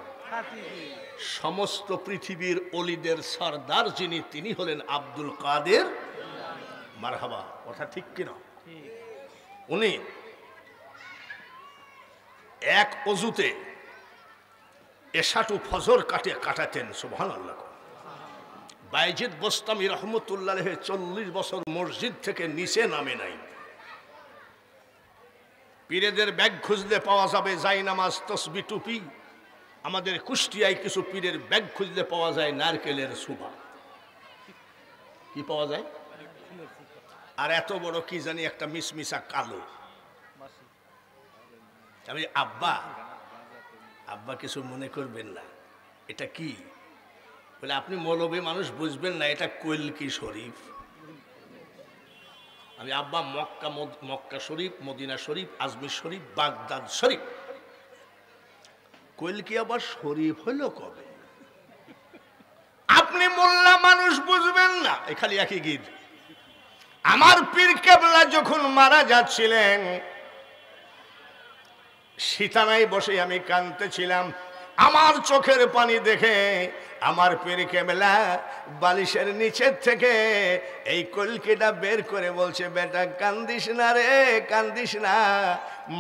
সমস্ত পৃথিবীর অলিদের সরদার যিনি, তিনি হলেন আব্দুল কাদের। মারহাবা, কথা ঠিক কিনা? উনি এক অজুতে এশাটু ফজর কাটাতেন। সুবহানাল্লাহ। বাইজিদ বোস্তামি রহমতুল্লাহ 40 বছর মসজিদ থেকে নিচে নামে নাই। পীরেদের ব্যাগ খুঁজলে পাওয়া যাবে জায়নামাজ, তসবি, টুপি। আমাদের কুষ্টিয়ায় কিছু পীরের ব্যাগ খুঁজলে পাওয়া যায় নারকেলের সুবা। কি পাওয়া যায়? আর এত বড় কি জানি একটা মিসমিসা কালো। আমি আব্বা আব্বা কিছু মনে করবেন না, এটা কি বলে? আপনি মৌলবী মানুষ, বুঝবেন না, এটা কলকি শরীফ। আমি আব্বা মক্কা শরীফ, মদিনা শরীফ, আজমির শরীফ, বাগদাদ শরীফ। কলকি আবার শরীফ হলো কবে? আপনি মোল্লা মানুষ, বুঝবেন না, খালি একই গীত। আমার পীর কেবলা যখন মারা যাচ্ছিলেন, শীতানায় বসে আমি কাঁদতেছিলাম। আমার চোখের পানি দেখে আমার পীর কেবলা বালিশের নিচের থেকে এই কলকিটা বের করে বলছে, বেটা কান্দিস না রে, কান্দিস না,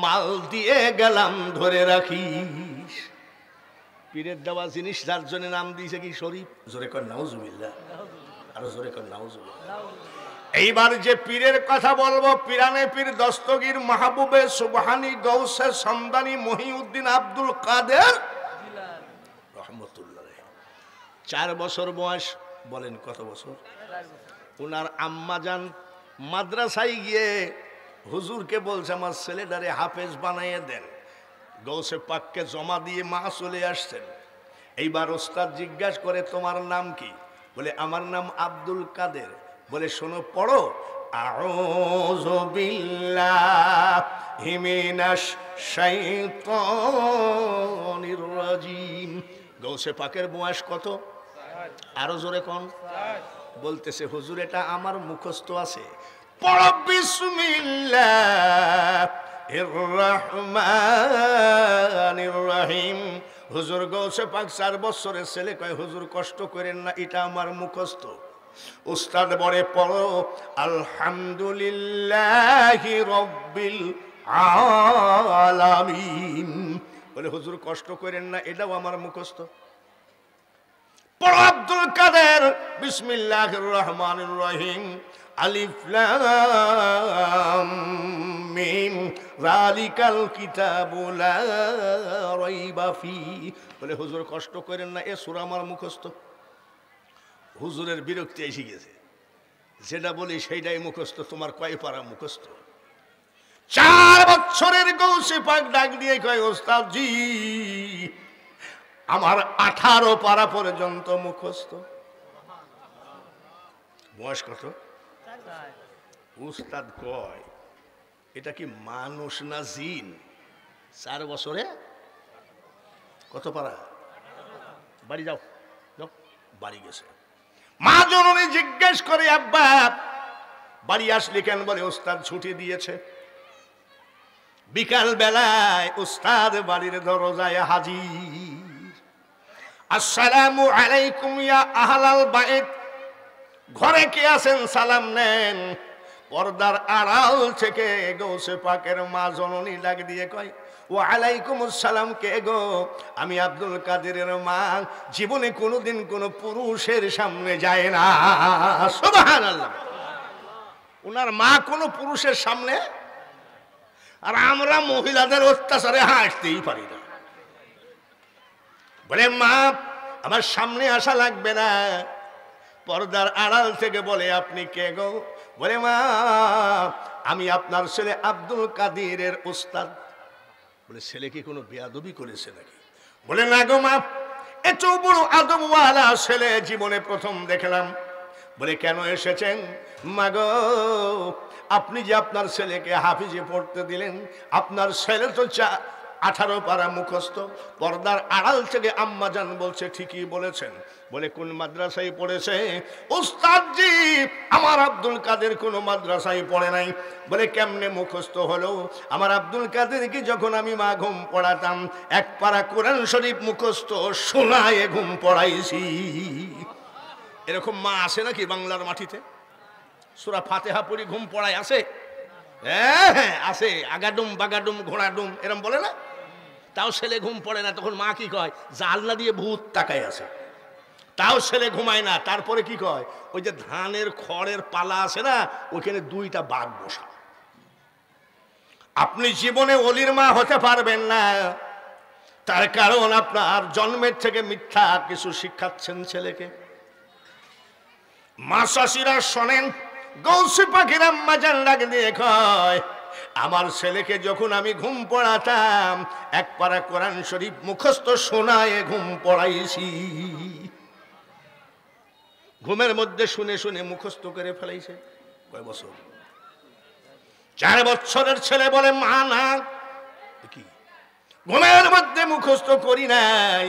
মাল দিয়ে গেলাম, ধরে রাখিস। পীরের দেওয়া জিনিস যার জন্য নাম দিয়েছে কি শরীফ। জোরে কর নাউজুবিল্লাহ, আরো জোরে কর নাউজুবিল্লাহ। এইবার যে পীরের কথা বলবো, পিরানে পীর দস্তগীর মাহবুবে সুবহানি গৌসে সমদানি মহিউদ্দিন আব্দুল কাদের রহমতুল্লাহ। 4 বছর বয়স। বলেন কত বছর? ওনার আম্মা যান মাদ্রাসায় গিয়ে হুজুরকে বলছে, আমার ছেলেটারে হাফেজ বানাইয়ে দেন। গৌসে পাককে জমা দিয়ে মা চলে আসছেন। এইবার ওস্তাদ জিজ্ঞাসা করে, তোমার নাম কি? বলে, আমার নাম আব্দুল কাদের। বলে, শোনো, পড়ো, আউযু বিল্লাহি মিনাশ শাইতানির রাজিম। গৌসে পাকের বয়স কত? আরো জোরে কোন? বলতেছে, হুজুর এটা আমার মুখস্থ আছে। পড়ো, বিসমিল্লাহির রহমানির রহিম। হুজুর গৌসে পাক 4 বছরের ছেলে কয়, হুজুর কষ্ট করেন না, এটা আমার মুখস্থ। উস্তাদ বলে, পড়ো, আলহামদুলিল্লাহি রাব্বিল আলামিন। বলে, হুজুর কষ্ট করেন না, এটাও আমার মুখস্থ। পড়ো আব্দুল কাদের, বিসমিল্লাহির রহমানির রহিম, আলিফ লাম মিম যালিকাল কিতাবু লা রাইবা ফি। বলে, হুজুর কষ্ট করেন না, এ সূরা আমার মুখস্থ। হুজুরের বিরক্তি এসে গেছে, যেটা বলি সেইটাই মুখস্থ, তোমার কয় পারা মুখস্থ? 4 বছরের গৌসে পাক ডাক দিয়ে কয়, ওস্তাদ জি, আমার 18 পারা পর্যন্ত মুখস্থ। বয়স কত? উস্তাদ কয়, এটা কি মানুষ না জিন? 4 বছরে কত পারা? বাড়ি যাও, যাও। বাড়ি গেছে। মা জননী জিজ্ঞেস করে, আব্বা বাড়ি আসলি কেন? বলে, উস্তাদ ছুটি দিয়েছে। বিকাল বেলায় উস্তাদ বাড়ির দরজায় হাজির। আসসালামু আলাইকুম ইয়া আহলাল বাইত। ঘরে কে আছেন সালাম নেন। পর্দার আড়াল থেকে গৌসে পাকের মা জননী ডাক দিয়ে কয়, ওয়া আলাইকুম আসসালাম, কে গো? আমি আব্দুল কাদেরের মা। জীবনে কোনোদিন কোনো পুরুষের সামনে যায় না। সুবহানাল্লাহ। ওনার মা কোনো পুরুষের সামনে, আর আমরা মহিলাদের অত্যাচারে হাসতেই পারি না। বলে, মা আমার সামনে আসা লাগবে না। পর্দার আড়াল থেকে বলে, আপনি কে গো? বলে, মা আমি আপনার ছেলে আব্দুল কাদেরের উস্তাদ। বলে, ছেলে কি কোনো বেয়াদবি করেছে নাকি? বলে, না গো মা, এত বড় আদবওয়ালা ছেলে জীবনে প্রথম দেখলাম। বলে, কেন এসেছেন? মা গো, আপনি যে আপনার ছেলেকে হাফিজে পড়তে দিলেন, আপনার ছেলে তো 18 পারা মুখস্থ। পর্দার আড়াল থেকে আম্মা জান বলছে, ঠিকই বলেছেন। বলে, কোন মাদ্রাসায় পড়েছে? উস্তাদ জি, আমার আব্দুল কাদের কোনো মাদ্রাসায় পড়ে নাই। বলে, কেমনে মুখস্থ হলো? আমার আব্দুল কাদেরকে যখন আমি মা ঘুম পড়াতাম, 1 পারা কোরআন শরীফ মুখস্থ শোনায় ঘুম পড়াইছি। এরকম মা আছে নাকি বাংলার মাটিতে? সূরা ফাতিহা পড়ি ঘুম পড়ায় আছে? হ্যাঁ আছে। আগাডুম বাগাডুম ঘোড়াডুম এরম বলে না? তাও ছেলে ঘুম পড়ে না। তখন মা কি কয়, জানলা দিয়ে ভূত তাকায় আছে, তাও ছেলে ঘুমায় না। তারপরে কি কয়, ওই যে ধানের খড়ের পালা আছে না, ওইখানে দুইটা বাঘ বসা। আপনি জীবনে অলির মা হতে পারবেন না, তার কারণ আপনার জন্মের থেকে মিথ্যা কিছু শিক্ষাচ্ছেন ছেলেকে। মা শাশিরা শোনেন, গৌসে পাখির আম্মা জান ডাক দিয়ে কয়, আমার ছেলেকে যখন আমি ঘুম পড়াতাম এক পারা কোরআন শরীফ মুখস্থ শোনায় ঘুম পড়াইছি। ঘুমের মধ্যে শুনে শুনে মুখস্থ করে ফেলাইছে। কয় বছর? 4 বছরের ছেলে বলে, মা না, কি ঘুমের মধ্যে মুখস্থ করি নাই।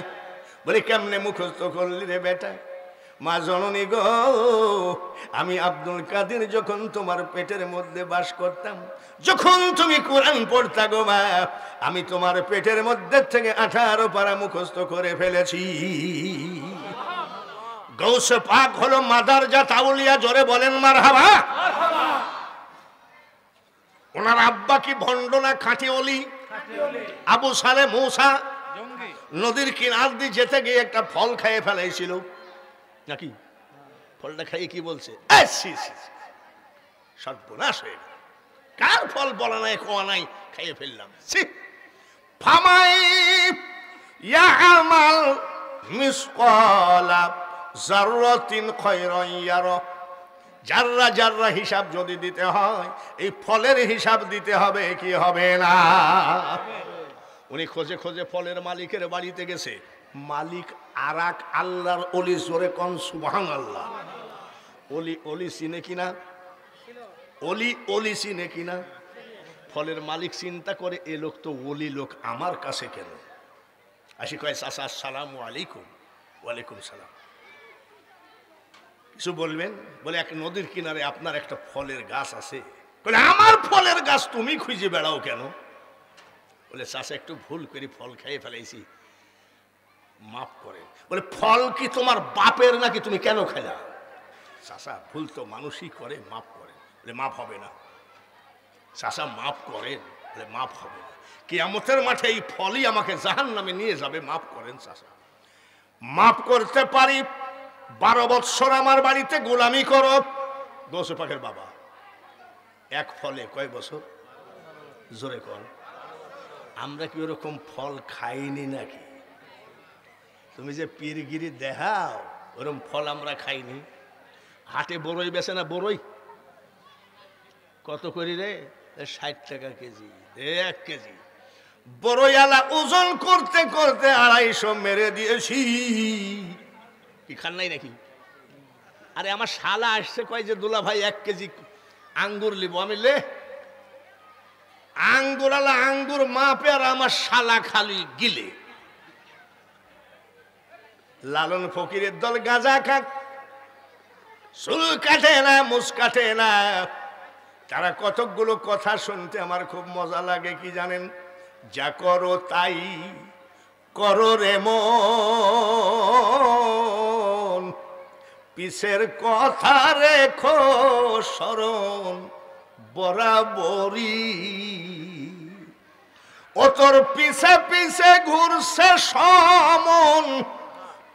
বলে, কেমনে মুখস্থ করলি রে বেটা? মা জননী গো, আমি আব্দুল কাদের যখন তোমার পেটের মধ্যে বাস করতাম, যখন তুমি কোরআন পড়তা গো মা, আমি তোমার পেটের মধ্যে থেকে 18 পারা মুখস্থ করে ফেলেছি। গৌসে পাক হলো মাদার জাত আউলিয়া, জোরে বলেন মারহাবা। ওনার আব্বা কি ভণ্ড না খাঁটি ওলি? আবু সালে মূসা নদীর কিনার দিয়ে যেতে গিয়ে একটা ফল খেয়ে ফেলাইছিল নাকি? ফলটা খাইয়ে কি বলছে, সর্বনাশ হয়ে গেল, কার ফল বলা নাই কোয়া নাই, খাইয়ে ফেললাম। ফামাই ইয়ামাল মিসকালা যাররাতিন খায়রান ইয়ারা, জাররা জাররা হিসাব যদি দিতে হয়, এই ফলের হিসাব দিতে হবে কি হবে না? উনি খোঁজে খোঁজে ফলের মালিকের বাড়িতে গেছে। মালিক আরাক আল্লাহর অলি, জোরে কোন সুবহানাল্লাহ। অলি অলি চিনে কিনা? অলি অলি চিনে কিনা? ফলের মালিক চিন্তা করে, এ লোক তো অলি লোক, আমার কাছে কেন? আসি কয়, চাচা আসসালামু আলাইকুম। ওয়ালাইকুম সালাম। কিছু বলবেন? বলে, এক নদীর কিনারে আপনার একটা ফলের গাছ আছে। বলে, আমার ফলের গাছ তুমি খুঁজে বেড়াও কেন? বলে, চাচা একটু ভুল করে ফল খেয়ে ফেলাইছি, মাফ করেন। বলে, ফল কি তোমার বাপের নাকি, তুমি কেন খেলা? চাচা ভুল তো মানুষই করে, মাফ করেন। বলে, মাফ হবে না। চাচা মাফ করেন। বলে, মাফ হবে না। কিয়ামতের মাঠে এই ফলই আমাকে জাহান্নামে নিয়ে যাবে, মাফ করেন চাচা। মাফ করতে পারি, 12 বৎসর আমার বাড়িতে গোলামি করো। গৌসে পাকের বাবা এক ফলে কয় বছর? জোরে কর। আমরা কি ওরকম ফল খাইনি নাকি? তুমি যে পীরগিরি দেখাও, ওরকম ফল আমরা খাইনি। হাটে বড়ই বেছে না, বড়ই কত করি রে? 60 টাকা কেজি, 1 কেজি। বড়ই আলা ওজন করতে করতে 250 মেরে দিয়েছি। কি খান নাই নাকি? আরে আমার শালা আসছে, কয় যে দুলা ভাই 1 কেজি আঙ্গুর লিব। আমি লে আঙ্গুর আলা আঙ্গুর মাপে, আর আমার শালা খালি গিলে। লালন ফকিরের দল গাঁজা খাক, চুল কাটে না, মুছ কাটে না। তারা কতকগুলো কথা শুনতে আমার খুব মজা লাগে। কি জানেন? যা করো তাই করো রে মন, পিছের কথা রেখো স্মরণ বরাবরই। ও তোর পিছে পিছে ঘুরছে সমন,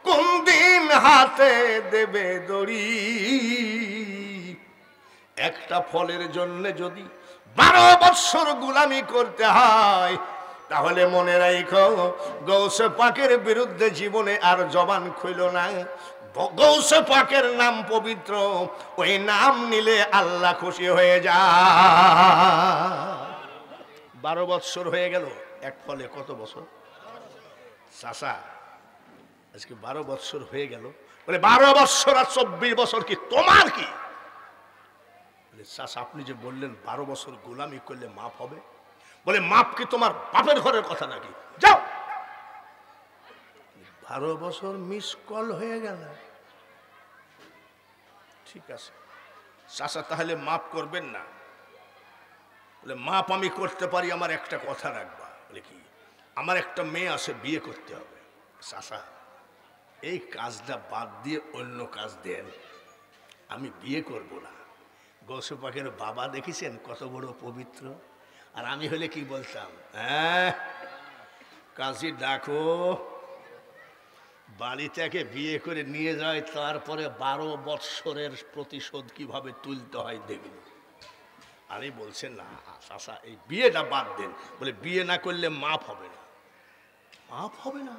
কোন দিন হাতে দেবে দড়ি। একটা ফলের জন্য যদি 12 বৎসর গোলামি করতে হয়, তাহলে মনে রাখো, গৌসে পাকের বিরুদ্ধে জীবনে আর জবান খুইল না। গৌসে পাকের নাম পবিত্র, ওই নাম নিলে আল্লাহ খুশি হয়ে যায়। 12 বৎসর হয়ে গেল এক ফলে। কত বছর চাচা? আজকে 12 বৎসর হয়ে গেল। বলে, 12 বৎসর আর 24 বছর কি তোমার কি? চাচা আপনি যে বললেন 12 বছর গোলামি করলে মাপ হবে, বলে, মাপ কি তোমার বাপের ঘরের কথা নাকি? যাও। 12 বছর মিস কল হয়ে গেল। ঠিক আছে চাচা, তাহলে মাপ করবেন না? বলে, মাপ আমি করতে পারি, আমার একটা কথা রাখবা। বলে, কি? আমার একটা মেয়ে আছে, বিয়ে করতে হবে। চাচা এই কাজটা বাদ দিয়ে অন্য কাজ দেন, আমি বিয়ে করব না। গৌসে পাকের বাবা দেখেছেন কত বড় পবিত্র। আর আমি হলে কি বলতাম? হ্যাঁ, কাজী ডাকো, বাড়ি থেকে বিয়ে করে নিয়ে যায়, তারপরে 12 বৎসরের প্রতিশোধ কিভাবে তুলতে হয় দেখুন। আরে বলছেন না চাচা এই বিয়েটা বাদ দেন, বলে বিয়ে না করলে মাফ হবে না। মাফ হবে না?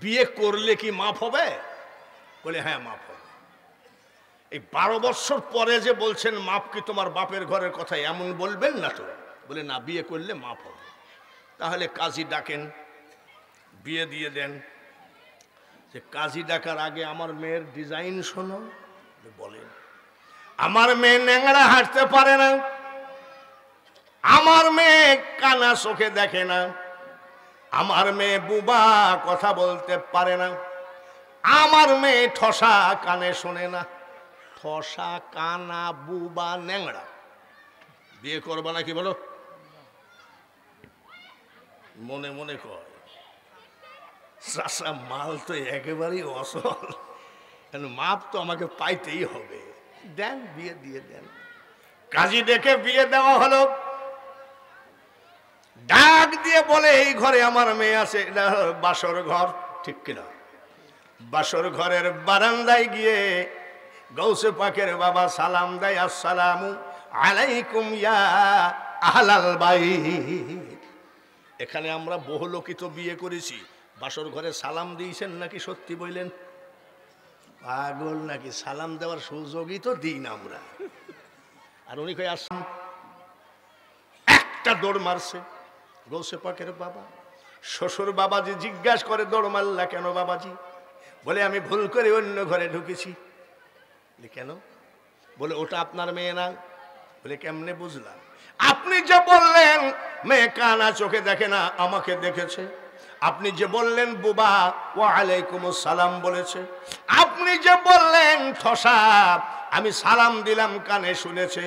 বিয়ে করলে কি মাফ হবে? বলে হ্যাঁ মাফ হবে। এই 12 বৎসর পরে যে বলছেন মাফ কি তোমার বাপের ঘরের কথা, এমন বলবেন না তো? বলে না, বিয়ে করলে মাফ হবে। তাহলে কাজী ডাকেন, বিয়ে দিয়ে দেন। যে কাজী ডাকার আগে আমার মেয়ের ডিজাইন শোনো। বলেন, আমার মেয়ে ন্যাংরা হাঁটতে পারে না, আমার মেয়ে কানা চোখে দেখে না, আমার মেয়ে বুবা কথা বলতে পারে না, আমার মেয়ে ঠসা কানে শোনে না। ঠসা, কানা, বুবা, ন্যাংরা, বিয়ে করবা নাকি বলো? মনে মনে কয় চাচা মাল তো একেবারেই অসল, কেন মাপ তো আমাকে পাইতেই হবে, দেন বিয়ে দিয়ে দেন। কাজী ডেকে বিয়ে দেওয়া হলো। ডাক দিয়ে বলে এই ঘরে আমার মেয়ে আছে, এটা বাসর ঘর, ঠিক কিনা? বাসর ঘরের বারান্দায় গিয়ে গৌসে পাকের বাবা সালাম দেয়, আসসালামু আলাইকুম ইয়া আহলাল বাইত। এখানে আমরা বহুলোকিত বিয়ে করেছি, বাসর ঘরে সালাম দিয়েছেন নাকি? সত্যি বললেন? পাগল নাকি? সালাম দেওয়ার সুযোগই তো দিই না আমরা। আর উনি কই আসলাম, একটা দৌড় মারছে গৌসে পাকের বাবা। শ্বশুর বাবাজি জিজ্ঞাসা করে, দৌড় মারলা কেন বাবাজি? বলে আমি ভুল করে অন্য ঘরে ঢুকেছি। কেন? বলে ওটা আপনার মেয়ে না। বলে কেমনে বুঝলাম? আপনি যে বললেন মেয়ে কানা চোখে দেখে না, আমাকে দেখেছে। আপনি যে বললেন বুবা, ওয়া আলাইকুম সালাম বলেছে। আপনি যে বললেন ঠসা, আমি সালাম দিলাম কানে শুনেছে।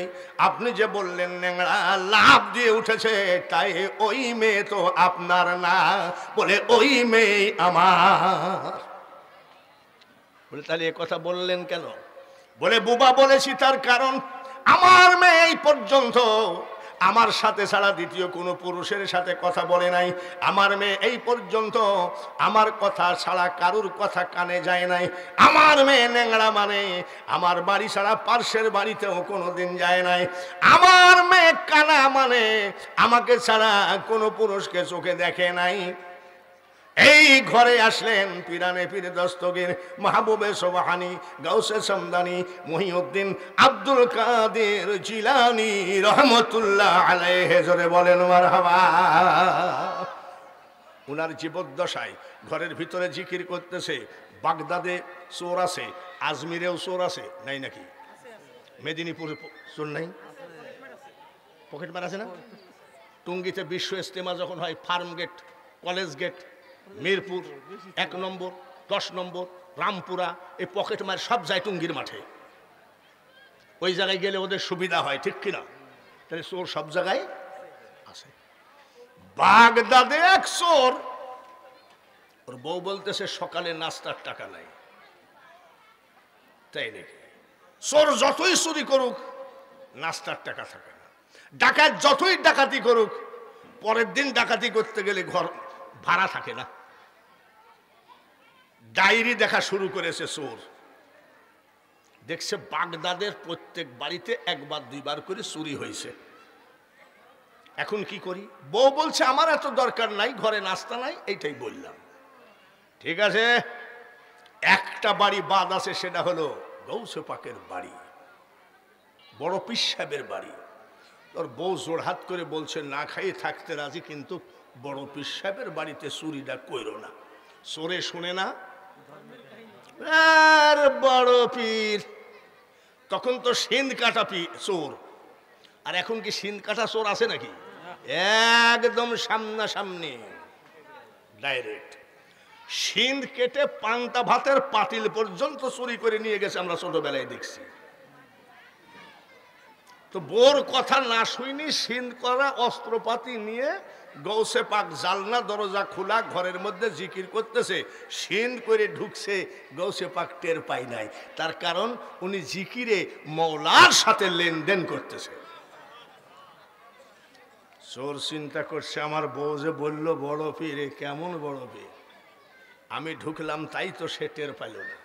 আপনি যে বললেন ন্যাংরা, লাভ দিয়ে উঠেছে, তাই ওই মেয়ে তো আপনার না। বলে ওই মেয়ে আমার। বলে তাহলে এ কথা বললেন কেন? বলে বুবা বলেছি তার কারণ আমার মেয়ে এই পর্যন্ত আমার সাথে ছাড়া দ্বিতীয় কোনো পুরুষের সাথে কথা বলে নাই। আমার মেয়ে এই পর্যন্ত আমার কথা ছাড়া কারুর কথা কানে যায় নাই। আমার মেয়ে ন্যাংরা মানে আমার বাড়ি ছাড়া পার্শ্বের বাড়িতেও কোনোদিন যায় নাই। আমার মেয়ে কানা মানে আমাকে ছাড়া কোনো পুরুষকে চোখে দেখে নাই। এই ঘরে আসলেন পিরানে পীর দস্তগীর, মাহবুবে সুবহানী, গাউসে সমদানি, মহিউদ্দিন আব্দুল কাদের জিলানী রহমতুল্লাহ আলাইহি। জোরে বলেন মারহাবা। উনার জীবদ্দশায় ঘরের ভিতরে জিকির করতেছে। বাগদাদে চোর আছে, আজমিরেও চোর আছে, নাই নাকি? মেদিনীপুরে চোর নাই? পকেটমার আছে না? টুঙ্গিতে বিশ্ব ইজতেমা যখন হয়, farm gate, college gate, Mirpur 1 number, 10 number, Rampura, এই পকেট মার সব যায় টুঙ্গির মাঠে। ওই জায়গায় গেলে ওদের সুবিধা হয়, ঠিক কিনা? তাহলে চোর সব জায়গায় আছে। বাগদাদে এক চোর, ওর বউ বলতেছে সকালে নাস্তার টাকা নাই। তাই নাকি? চোর যতই চুরি করুক নাস্তার টাকা থাকে না। ডাকাত যতই ডাকাতি করুক পরের দিন ডাকাতি করতে গেলে ঘর ভাড়া থাকে না। ডায়েরি দেখা শুরু করেছে চোর। দেখছে বাগদাদের প্রত্যেক বাড়িতে 1 বার 2 বার করে চুরি হয়েছে। এখন কি করি? বউ বলছে আমার এত দরকার নাই, ঘরে নাস্তা নাই, এইটাই বললাম। ঠিক আছে, একটা বাড়ি বাদ আছে, সেটা হলো গৌসে পাকের বাড়ি, বড় পীর সাহেবের বাড়ি। তোর বউ জোড়হাত করে বলছে না খাইয়ে থাকতে রাজি, কিন্তু বড় পীর সাহেবের বাড়িতে চুরিটা কইরো না। চোরে শুনে না, আর বড় পীর তখন তো সিন্ধ কাটা চোর। আর এখন কি সিন্ধ কাটা চোর আছে নাকি? একদম সামনাসামনি ডাইরেক্ট। সিন্ধ কেটে পান্তা ভাতের পাতিল পর্যন্ত চুরি করে নিয়ে গেছে, আমরা ছোটবেলায় দেখছি। তো বোর কথা না শুইনি সিন্ধ করা অস্ত্রপাতি নিয়ে গৌসে পাক জালনা দরজা খোলা, ঘরের মধ্যে জিকির করতেছে। সিন্ধ করে ঢুকছে, গৌসে পাক টের পাই নাই। তার কারণ উনি জিকিরে মওলার সাথে লেনদেন করতেছে। চোর চিন্তা করছে আমার বউ যে বললো বড় পীর, কেমন বড় পীর, আমি ঢুকলাম তাই তো সে টের পাইল না।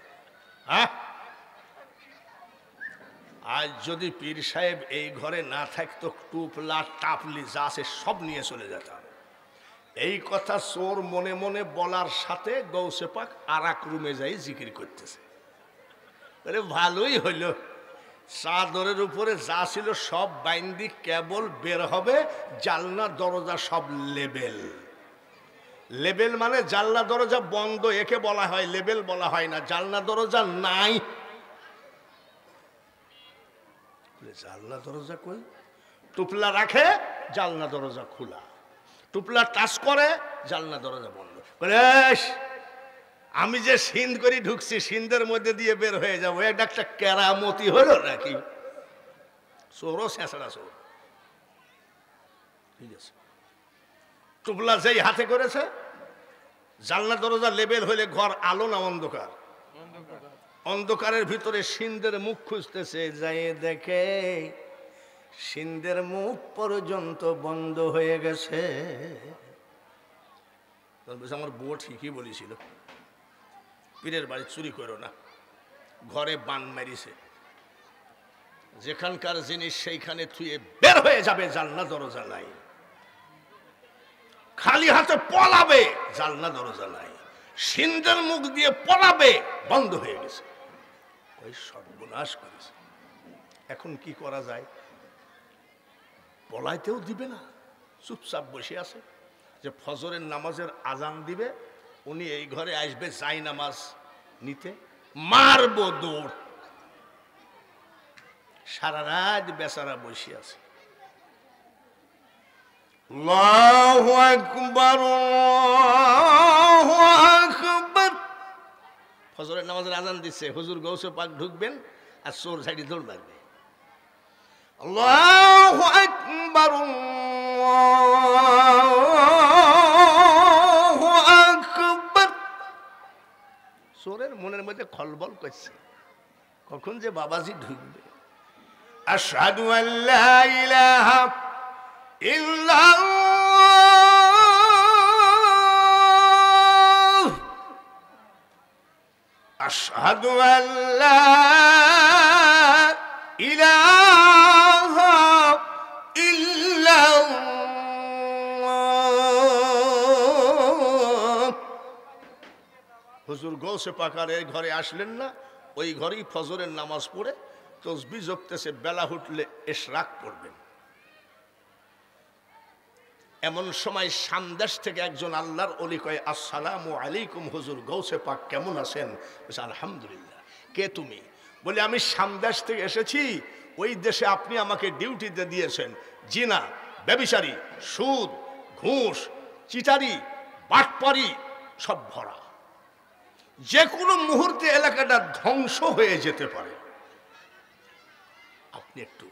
হ্যাঁ, আজ যদি পীর সাহেব এই ঘরে না থাকতো, টুপলা টাপলি যা আছে সব নিয়ে চলে যেতাম। এই কথা চোর মনে মনে বলার সাথে গৌসে পাক আর এক রুমে যাই জিকির করতেছে। ভালোই হইল, চাদরের উপরে যা ছিল সব বাইন্দি, কেবল বের হবে জানলা দরজা সব লেবেল। লেবেল মানে জানলা দরজা বন্ধ, একে বলা হয় লেবেল, বলা হয় না জানলা দরজা নাই। জানলা দরজা কই? টুপলা রাখে, জানলা দরজা খোলা, টুপলা টাচ করে, জানলা দরজা বন্ধ। আমি যে সিন্ধ করে ঢুকছি, সিন্ধের মধ্যে দিয়ে বের হয়ে যাবো, এটা একটা কেরামতি হলো নাকি? চোরও শেষরা চোর। ঠিক আছে, টুপলা যেই হাতে করেছে, জানলা দরজা লেবেল হইলে ঘর আলো না অন্ধকার? অন্ধকারের ভিতরে সিন্ধের মুখ খুঁজতেছে, যাই দেখে সিন্ধের মুখ পর্যন্ত বন্ধ হয়ে গেছে। আমার বউ ঠিকই বলেছিল, পীরের বাড়ি চুরি করো না, ঘরে বান মারিছে, যেখানকার জিনিস সেইখানে থুয়ে বের হয়ে যাবে, জানলা দরজা নাই। খালি হাতে পলাবে, জানলা দরজা নাই, সিন্ধের মুখ দিয়ে পলাবে, বন্ধ হয়ে গেছে। ওই সর্বনাশ করেছে। এখন কি করা যায়? পলাইতেও দিবে না, চুপচাপ বসে আছে। যে ফজরের নামাজের আজান দিবে, উনি এই ঘরে আসবে যাই নামাজ নিতে, মারবো দৌড়। সারা রাত বেচারা বসে আছে। আল্লাহু আকবার, আল্লাহু আকবার। ফজরের নামাজের আজান দিচ্ছে, হুজুর গৌসে পাক ঢুকবেন আর চোর সাইডে দৌড় মারবে। আল্লাহু আকবার, আল্লাহু আকবার। চোরের মনের মধ্যে খলবল করছে, কখন যে বাবাজি ঢুকবে। আশহাদু আল্লা ইলাহা ইল্লাল্লাহ, আশহাদু আল্লা ইলাহা ইল্লাল্লাহ। হুজুর গৌসে পাকার এই ঘরে আসলেন না, ওই ঘরেই ফজরের নামাজ পড়ে তসবিহ জপতেছে, বেলা উঠলে ইশরাক করবেন। এমন সময় সামদেশ থেকে একজন আল্লাহর ওলি কয়, আসসালামু আলাইকুম হুজুর গৌসে পাক, কেমন আছেন? আলহামদুলিল্লাহ। কে তুমি? বলে আমি সামদেশ থেকে এসেছি, ওই দেশে আপনি আমাকে ডিউটিতে দিয়েছেন, জিনা, ব্যভিচারী, সুদ, ঘুষ, চিটারি, বাটপারি সব ভরা, যে কোনো মুহূর্তে এলাকাটা ধ্বংস হয়ে যেতে পারে। আপনি একটু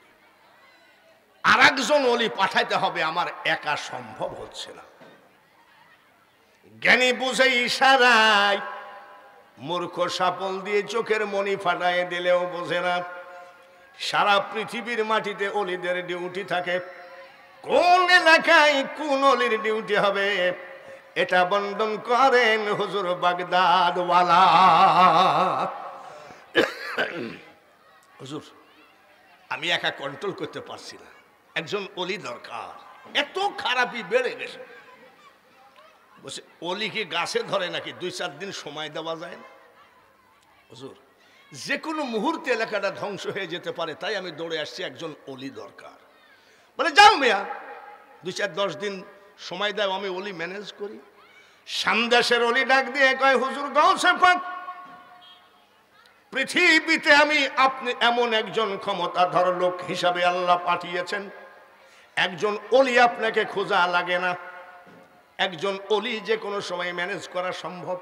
আর একজন ওলি পাঠাইতে হবে, আমার একা সম্ভব হচ্ছে না। জ্ঞানী বুঝে ইশারায়, মূর্খ সাপল দিয়ে চোখের মণি ফাটায় দিলেও বোঝে না। সারা পৃথিবীর মাটিতে অলিদের ডিউটি থাকে, কোন এলাকায় কোন অলির ডিউটি হবে এটা বর্ণন করেন হুজুর বাগদাদওয়ালা। হুজুর আমি একা কন্ট্রোল করতে পারছি না, একজন অলি দরকার, এত খারাপই বেড়ে গেছে। বলছে অলি কি গাছে ধরে নাকি? 2-4 দিন সময় দেওয়া যায় না? হুজুর যে কোনো মুহূর্তে এলাকাটা ধ্বংস হয়ে যেতে পারে, তাই আমি দৌড়ে আসছি, একজন অলি দরকার। বলে যাও মেয়া, 2-4-10 দিন সময় দাও, আমি অলি ম্যানেজ করি। সামদেশের অলি ডাক দিয়ে কয়, হুজুর গৌসে পাক, পৃথিবীতে আমি আপনি এমন একজন ক্ষমতাধর লোক হিসাবে আল্লাহ পাঠিয়েছেন, একজন অলি আপনাকে খোঁজা লাগে না, একজন অলি যে কোনো সময় ম্যানেজ করা সম্ভব।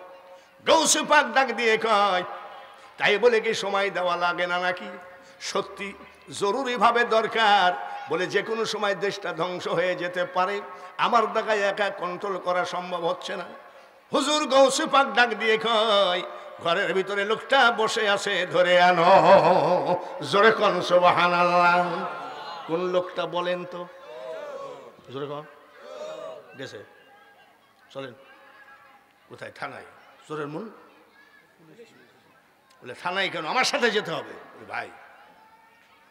গৌসে পাক ডাক দিয়ে কয়, তাই বলে কি সময় দেওয়া লাগে না নাকি? সত্যি জরুরিভাবে দরকার। বলে যে কোনো সময় দেশটা ধ্বংস হয়ে যেতে পারে, আমার দেখায় একা কন্ট্রোল করা সম্ভব হচ্ছে না। হুজুর গৌসে পাক ডাক দিয়ে কয়, ঘরের ভিতরে লোকটা বসে আছে, ধরে আনো। জোরে কোন সুবহানাল্লাহ। কোন লোকটা বলেন তো? জোরে কম গেছে, চলেন কোথায়? থানায়। জোরের মন বলে থানায় কেন? আমার সাথে যেতে হবে। ভাই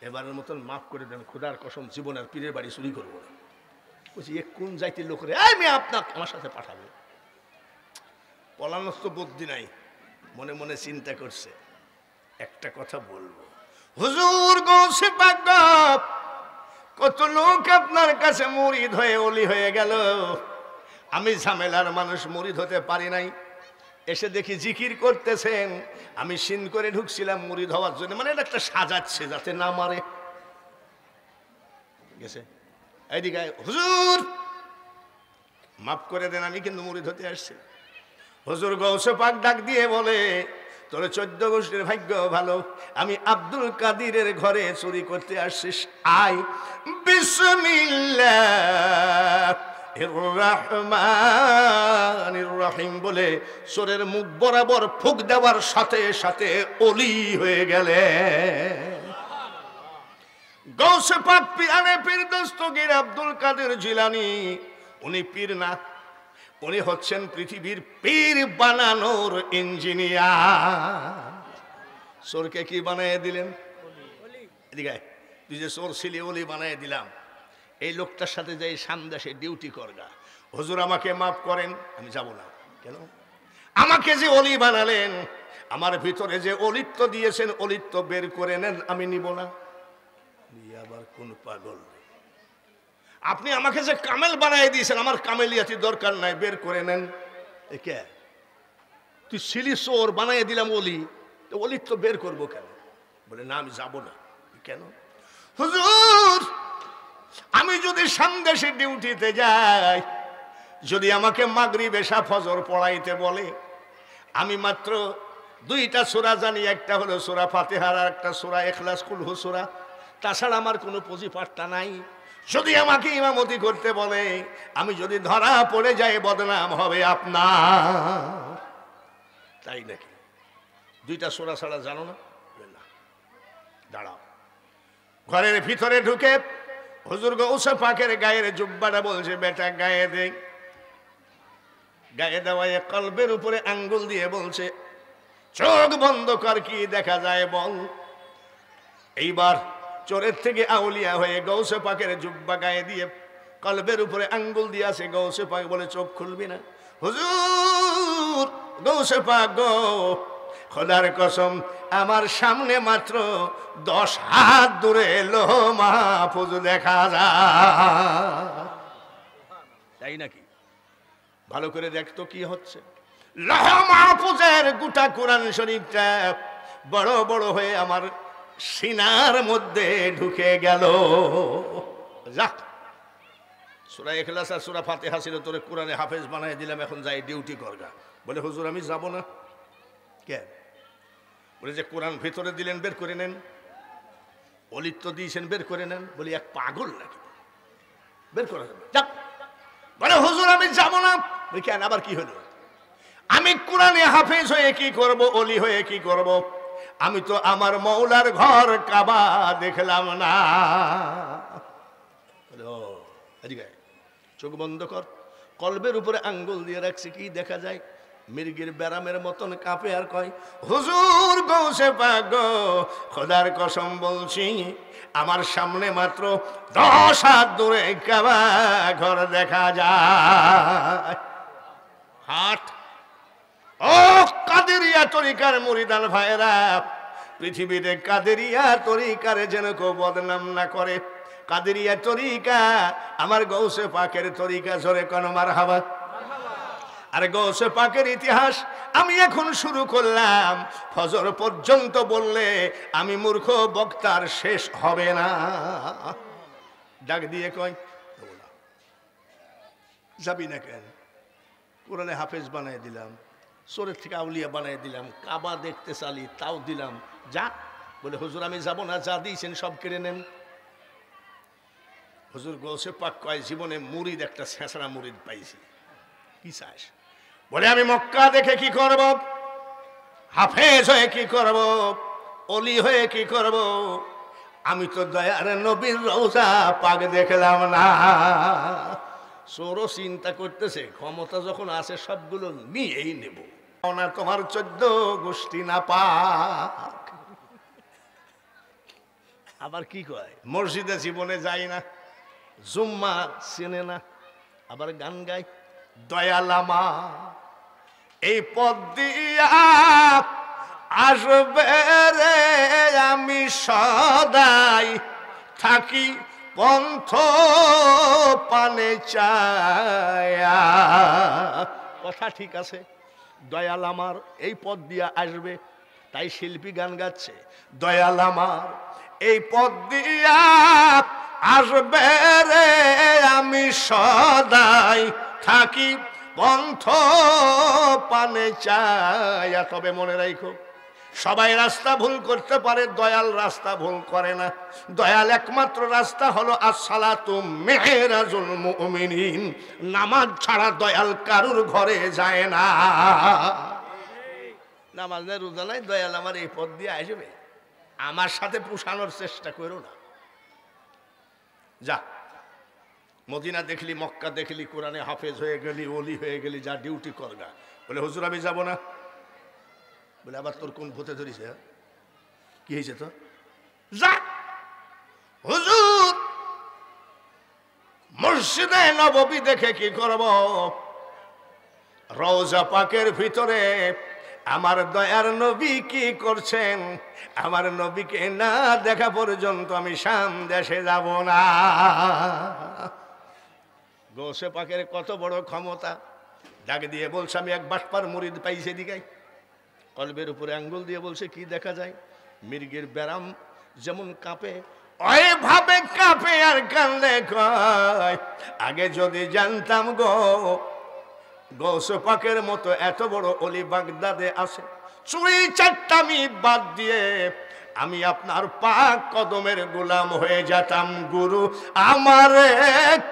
এবারের মতন মাফ করে দেন, খুদার কসম জীবনের পীরের বাড়ি চুরি করবো না। বলছি এ কোন যাইতে লোকরে আমি আপনার আমার সাথে পাঠাবো। পলানোর তো বুদ্ধি নাই, মনে মনে চিন্তা করছে একটা কথা বলবো, হুজুর গৌসে পাক কত লোক আপনার কাছে মুরিদ হয়ে অলি হয়ে গেল, আমি ঝামেলার মানুষ মুরিদ হতে পারি নাই। এসে দেখি জিকির করতেছেন, আমি সিন করে ঢুকছিলাম মুরিদ হওয়ার জন্য, মানে এটা একটা সাজাচ্ছে যাতে না মারে। গেছে এইদিকে হুজুর মাফ করে দেন, আমি কিন্তু মুরিদ হতে আসছি। হুজুর গৌসে পাক ডাক দিয়ে বলে, তোর 14 গোষ্ঠীর ভাগ্য ভালো, আমি আব্দুল কাদিরের ঘরে চুরি করতে আসছিস, আয়। বিসমিল্লাহির রহমানির রহিম বলে চোরের মুখ বরাবর ফুঁক দেওয়ার সাথে সাথে অলি হয়ে গেলে। গৌসে পাক পিরানে পীর দস্তগীর আব্দুল কাদের জিলানী, উনি পীর না, উনি হচ্ছেন পৃথিবীর পীর বানানোর ইঞ্জিনিয়ার। চোরকে কি বানিয়ে দিলেন? এদিকে তুই যে চোর ছিলি অলি বানিয়ে দিলাম। এই লোকটার সাথে যাই সামদাসে ডিউটি করগা, হুজুর আমাকে মাফ করেন, আমি যাব না। কেন? আমাকে যে অলি বানালেন, আমার ভিতরে যে অলিত্ব দিয়েছেন, অলিত্ব বের করে নেন, আমি নিব না। আবার কোন পাগল? আপনি আমাকে যে কামেল বানাই দিয়েছেন, আমার কামেলিয়াতি দরকার নাই, বের করে নেন। কে তুই ছিলি চোর, বানাই দিলাম অলি, তো অলিত্ব বের করবো কেন? বলে না আমি যাব না। কেন? হুজুর আমি যদি সন্দেশে ডিউটিতে যাই, যদি আমাকে মাগরিব এশা ফজর পড়াইতে বলে, আমি মাত্র 2টা সূরা জানি, একটা হলো সূরা ফাতিহার আর একটা সূরা ইখলাস কুল হু সূরা, তাছাড়া আমার কোনো পুঁজি পাঠটা নাই। যদি আমাকে ইমামতি করতে বলে, আমি যদি ধরা পড়ে যাই বদনাম হবে আপনার। তাই নাকি? 2টা সূরা ছাড়া জানো না? দাঁড়াও। ঘরের ভিতরে ঢুকে হুজুর গৌসে পাকের গায়ের জুব্বাটা বলছে, বেটা গায়ে দে। গায়ে দেওয়ায় কলবের উপরে আঙ্গুল দিয়ে বলছে, চোখ বন্ধ কর, কি দেখা যায় বল। এইবার চোরের থেকে আউলিয়া হয়ে গৌসে পাকের জুব্বা গায়ে দিয়ে কলবের উপরে আঙ্গুল দিয়ে আসে। গৌসে পাক বলে, চোখ খুলবি না? হুজুর গৌসে পাক গো, খোদার কসম আমার সামনে মাত্র 10 হাত দূরে লোহ মাহফুজ দেখা যায়। তাই নাকি? ভালো করে দেখতো কি হচ্ছে। লোহ মাহফুজের গোটা কোরআন শরীফটা বড় বড় হয়ে আমার সিনার মধ্যে ঢুকে গেল। যাক, সূরা ইখলাস আর সূরা ফাতিহা ছিল, তোরে কোরআনে হাফেজ বানাই দিলাম, এখন যাই ডিউটি করগা। বলে হুজুর আমি যাব না। কেন? বলে যে কোরআন ভিতরে দিলেন, বের করে নেন। অলিত্ব দিয়েছেন, বের করে নেন। বলি এক পাগল নাকি? বের করে দেবেন। যাক। বলে হুজুর আমি যাব না। কেন? আবার কি হলো? আমি কোরআনে হাফেজ হয়ে কি করব, অলি হয়ে কি করব? আমি তো আমার মৌলার ঘর কাবা দেখলাম না। চোখ বন্ধ কর, কলবের উপরে আঙ্গুল দিয়ে রাখছি, কি দেখা যায়? মির্গির ব্যারামের মতন কাঁপে আর কয়, হুজুর গৌসে পাক গো, খোদার কসম বলছি আমার সামনে মাত্র 10 হাত দূরে কাবা ঘর দেখা যায়। হাট ও কাদেরিয়া তরিকার মুরিদান ভাইরা, পৃথিবীতে কাদেরিয়া তরিকার যেন কেউ বদনাম না করে। কাদেরিয়া তরিকা আমার গৌসে পাকের তরিকা, জোরে কোন মারহাবা। আর গৌসে পাকের ইতিহাস আমি এখন শুরু করলাম, ফজর পর্যন্ত বললে আমি মূর্খ বক্তার শেষ হবে না। ডাক দিয়ে কয়, যাবি না কেন? কোরআনে হাফেজ বানাই দিলাম, চোরের থেকে আউলিয়া বানাই দিলাম, কাবা দেখতে চালি তাও দিলাম, যা। বলে হুজুর আমি যাব না, যা দিয়েছেন সব কেড়ে নেন। হুজুর গৌসে পাক কয়, জীবনে মুরিদ একটা ছেঁচড়া মুরিদ পাইছি, কি চাস? বলে আমি মক্কা দেখে কি করব, হাফেজ হয়ে কি করব, অলি হয়ে কি করব? আমি তো দয়ার নবীর রওজা পাক দেখলাম না। চোরও চিন্তা করতেছে ক্ষমতা যখন আছে সবগুলো নিয়েই নেব না, তোমার 14 গোষ্ঠী না পাক। আবার কি কয়, মসজিদে জীবনে যায় না, জুম্মা চেনে না, আবার গান গায় দয়াল আমার এই পথ দিয়া আসবে রে, আমি সদাই থাকি পন্থ পানে চায়া। কথা ঠিক আছে, দয়াল আমার এই পথ দিয়া আসবে, তাই শিল্পী গান গাচ্ছে দয়াল আমার এই পথ দিয়া আসবে রে, আমি সদাই থাকি পন্থ পানে চায়া। তবে মনে রাখো, সবাই রাস্তা ভুল করতে পারে, দয়াল রাস্তা ভুল করে না। দয়াল একমাত্র রাস্তা হলো আসসালাতু মেহরাজুল মুমিনিন, নামাজ ছাড়া দয়াল কারুর ঘরে যায় না। নামাজ নাই, রোজা নাই, দয়াল আমার এই পথ দিয়ে আসবে, আমার সাথে পুষানোর চেষ্টা করো না। যা মদিনা দেখলি, মক্কা দেখলি, কোরআনে হাফেজ হয়ে গেলি, ওলি হয়ে গেলি, যা ডিউটি করগা। বলে হুজুর আমি যাব না। বলে আবার তোর কোন ভূতে ধরিছে? কি হয়েছে তোর? যা হুজুর মসজিদে নববী দেখে কি করব? রওজা পাকের ভিতরে আমার দয়ার নবী কি করছেন, আমার নবীকে না দেখা পর্যন্ত আমি শাম দেশে যাব না। গৌসে পাকের কত বড় ক্ষমতা, ডাকে দিয়ে বলছে আমি এক বাটপার মুরিদ পাইছে দিগাই। কলবের উপরে আঙ্গুল দিয়ে বলছে কি দেখা যায়? মির্গের ব্যারাম যেমন কাঁপে ওইভাবে কাঁপে আর কান্দে কয়, আগে যদি জানতাম গো গৌসে পাকের মতো এত বড় অলি বাগদাদে আছে, চুরি চাট্টামি বাদ দিয়ে আমি আপনার পাক কদমের গোলাম হয়ে যেতাম। গুরু আমারে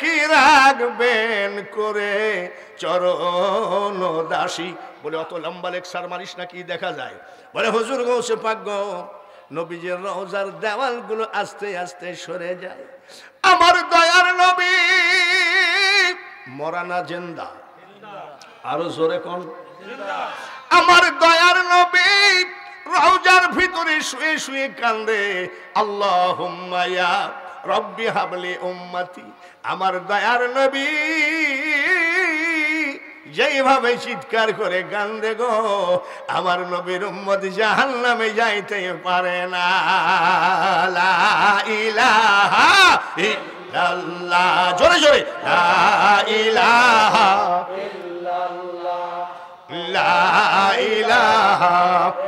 কি রাখবেন করে চরণ দাসী। বলে অত লম্বা লেকচার মারিস না, কি দেখা যায়? বলে হুজুর গৌসে পাক গো, নবীজির রওজার দেওয়ালগুলো আস্তে আস্তে সরে যায়, আমার দয়ার নবী মরা না জিন্দা? আরো জোরে কোন? আমার দয়ার নবী রওজার ভিতরে শুয়ে শুয়ে কান্দে, আল্লাহুম্মা ইয়া রব্বি হাবলি উম্মতি। আমার দয়ার নবী যেইভাবে চিৎকার করে কান্দে গো, আমার নবীর উম্মত জাহান্নামে যাইতে পারে না। লা ইলাহা ইল্লাল্লাহ, জোরে জোরে লা ইলাহা ইল্লাল্লাহ, লা ইলাহা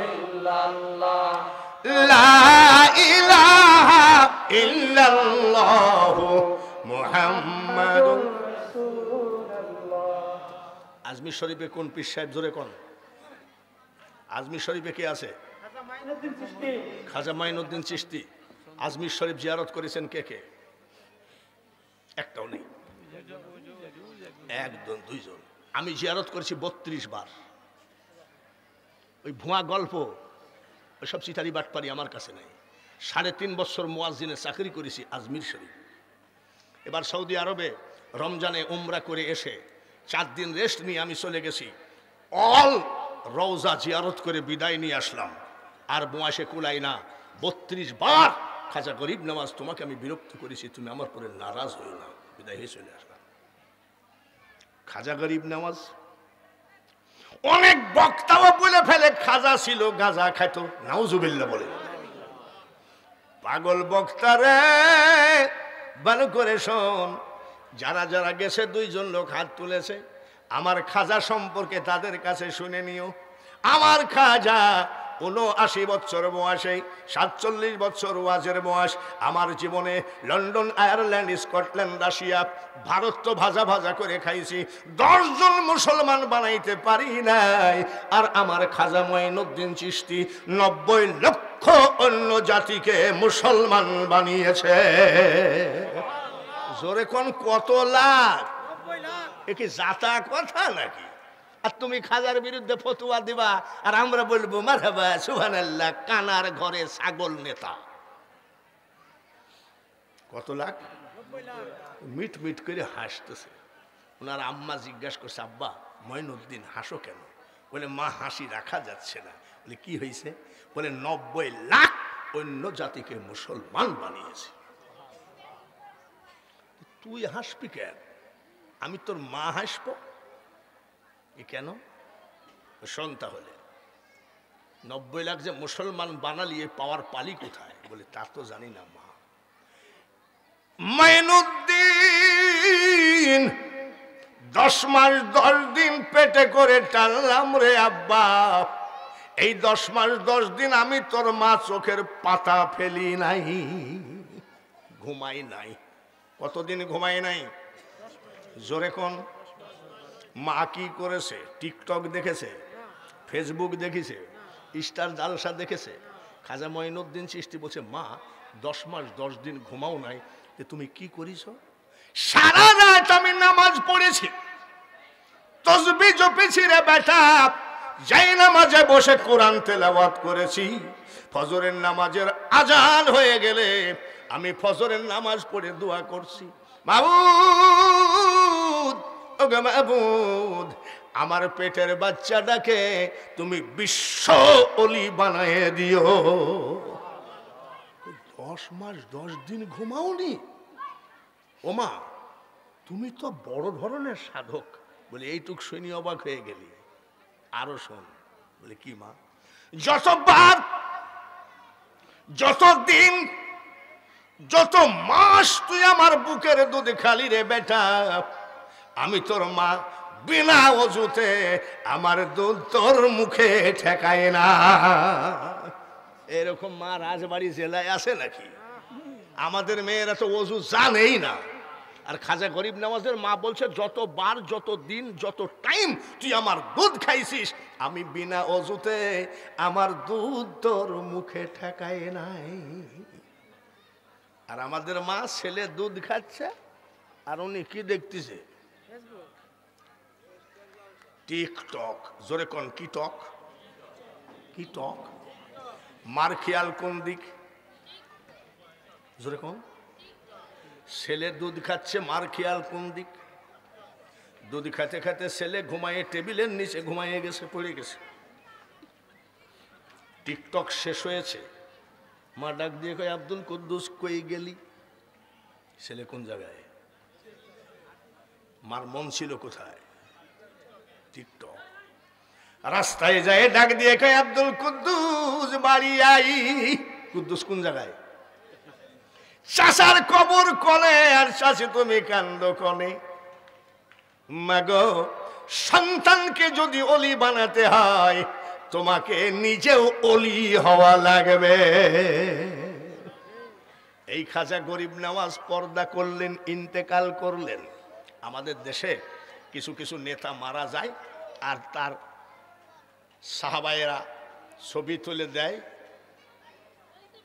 ইল্লাল্লাহ, লা ইলাহা ইল্লাল্লাহ মুহাম্মাদুর রাসূলুল্লাহ। আজমির শরীফে কোন পীর সাহেব? জোরে কোন? আজমির শরীফে কে আছে? খাজা মাইনুদ্দিন চিশতি। আজমির শরীফ জিয়ারত করেছেন কে কে? একটাও নেই। একজন দুইজন। আমি জিয়ারত করেছি 32 বার। ওই ভুয়া গল্প, ওইসব চিটারি বাটপারি আমার কাছে নেই। 3.5 বছর মুয়াজ্জিনে চাকরি করেছি আজমির শরীফ। এবার সৌদি আরবে রমজানে উমরা করে এসে 4 দিন রেস্ট নিয়ে আমি চলে গেছি। অল রওজা জিয়ারত করে বিদায় নিয়ে আসলাম। আর বয়সে কুলাই না, 32 বার খাজা গরিব নওয়াজ তোমাকে আমি বিরক্ত করেছি, তুমি আমার পরে নারাজ হইও না, বিদায় হয়ে চলে আসলাম। খাজা গরিব নওয়াজ অনেক বক্তাও বলে ফেলে খাজা ছিল গাঁজা খাইতো, নাউজুবিল্লাহ বলে। পাগল বক্তারে ভালো করে শোন, যারা যারা গেছে 2 জন লোক হাত তুলেছে, আমার খাজা সম্পর্কে তাদের কাছে শুনে নিও। আমার খাজা 79 বছর বয়সে 47 বছর ওয়াজের বয়স। আমার জীবনে London, Ireland, Scotland, Russia, Bharat তো ভাজা ভাজা করে খাইছি, 10 জন মুসলমান বানাইতে পারি নাই। আর আমার খাজা মাইনুদ্দিন চিশতি 90 লক্ষ অন্য জাতিকে মুসলমান বানিয়েছে। জোরে কোন? কত লাখ? এ কি জাতা কথা নাকি? আর তুমি খাজার বিরুদ্ধে ফতোয়া দিবা আর আমরা বলবো মারহাবা সুবহানাল্লাহ, কানার ঘরে ছাগল নেতা। কত লাখ? মিট মিট করে হাসতেছে। ওনার আম্মা জিজ্ঞাসা করছে, আব্বা মঈনুদ্দিন হাসো কেন? বলে মা হাসি রাখা যাচ্ছে না। বলে কি হয়েছে? বলে 90 লাখ অন্য জাতিকে মুসলমান বানিয়েছে, তুই হাসবি কেন? আমি তোর মা হাসবো কেন? শোন তাহলে 90 লাখ যে মুসলমান বানালি পাওয়ার পালি কোথায়? বলে তা তো জানি না মা। মঈনুদ্দিন 10 মাস 10 দিন পেটে করে টানলাম রে আব্বা। এই 10 মাস 10 দিন আমি তোর মা চোখের পাতা ফেলি নাই, ঘুমাই নাই। কতদিন ঘুমাই নাই? জোরে কোন? মা কি করেছে? টিকটক দেখেছে, ফেসবুক দেখেছে, স্টার জালসা দেখেছে। খাজা মঈনুদ্দিন চিশতি বলছে, মা 10 মাস 10 দিন ঘুমাও নাই, যে তুমি কি করিস? সারা রাত আমি নামাজ পড়েছি, তসবিহ জপেছি রে বেটা, যাই নামাজে বসে কোরআন তেলাওয়াত করেছি। ফজরের নামাজের আজান হয়ে গেলে আমি ফজরের নামাজ পড়ে দোয়া করছি, মাবুদ ওগো মাবুদ, আমার পেটের বাচ্চাটাকে তুমি বিশ্ব ওলি বানায় দিও। 10 মাস 10 দিন ঘুমাওনি? ও মা, তুমি তো বড় ধরনের সাধক। বলে এইটুক শুনি অবাক হয়ে গেলি, আরো শোন। বলে কি মা? যতবার, যত দিন, যত মাস তুই আমার বুকের দুধ খালি রে বেটা, আমি তোর মা বিনা অজুতে আমার দুধ তোর মুখে ঠেকায় না। এরকম মা রাজবাড়ি জেলায় আছে নাকি? আমাদের মেয়েরা তো অজু জানেই না। আর খাজা গরিব নওয়াজের মা বলছে, যতবার, যত দিন, যত টাইম তুই আমার দুধ খাইছিস, আমি বিনা অজুতে আমার দুধ তোর মুখে ঠেকায় নাই। আর আমাদের মা ছেলে দুধ খাচ্ছে, আর উনি কি দেখতেছে? টিকটক। জোরে কোন? কি টক? কি টক? মার খেয়াল কোন দিক? জোরে কোন? ছেলে দুধ খাচ্ছে, মার খেয়াল কোন দিক? দুধ খাতে খাতে ছেলে ঘুমায়ে টেবিলের নিচে ঘুমাইয়ে গেছে, পড়ে গেছে। টিকটক শেষ হয়েছে, মা ডাক দিয়ে কয়, আব্দুল কুদ্দুস কই গেলি? ছেলে কোন জায়গায়? মার মন ছিল কোথায়? টিকটক। রাস্তায় যায় ডাক দিয়ে কয়, আব্দুল কুদ্দুস বাড়ি আই। কুদ্দুস কোন জায়গায়? চাচার কবর কলে, আর চাচি তুমি কান্দ কনে। মাগো, সন্তানকে যদি অলি বানাতে হয়, তোমাকে নিজেও অলি হওয়া লাগবে। এই খাজা গরিব নওয়াজ পর্দা করলেন, ইন্তেকাল করলেন। আমাদের দেশে কিছু কিছু নেতা মারা যায়, আর তার সাহাবায়েরা ছবি তুলে দেয়,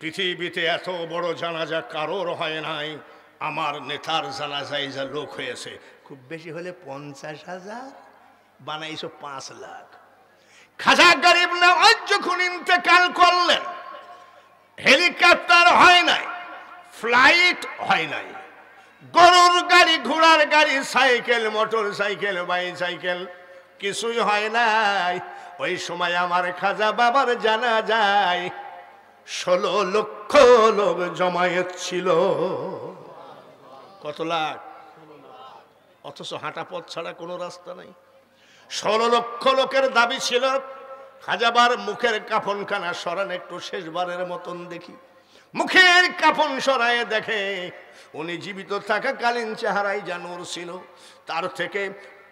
পৃথিবীতে এত বড় জানাজা কারোর হয় নাই, আমার নেতার জানাজায় যা লোক হয়েছে, খুব বেশি হলে 50,000, বানাইছো 5 লাখ। খাজা গরিব নওয়াজ যখন ইন্তেকাল করলেন, হেলিকপ্টার হয় নাই, ফ্লাইট হয় নাই, গরুর গাড়ি, ঘোড়ার গাড়ি, সাইকেল, মোটর সাইকেল, বাইসাইকেল কিছুই হয় নাই। ওই সময় আমার খাজা বাবার জানাজায় 16 লক্ষ লোক জমায়েত ছিল। কত লাখ? অথচ হাঁটা পথ ছাড়া কোনো রাস্তা নাই। 16 লক্ষ লোকের দাবি ছিল, খাজাবার মুখের কাফনখানা সরান একটু, শেষবারের মতন দেখি। মুখের কাফন সরায়ে দেখে উনি জীবিত থাকাকালীন চেহারায় যা নূর ছিল, তার থেকে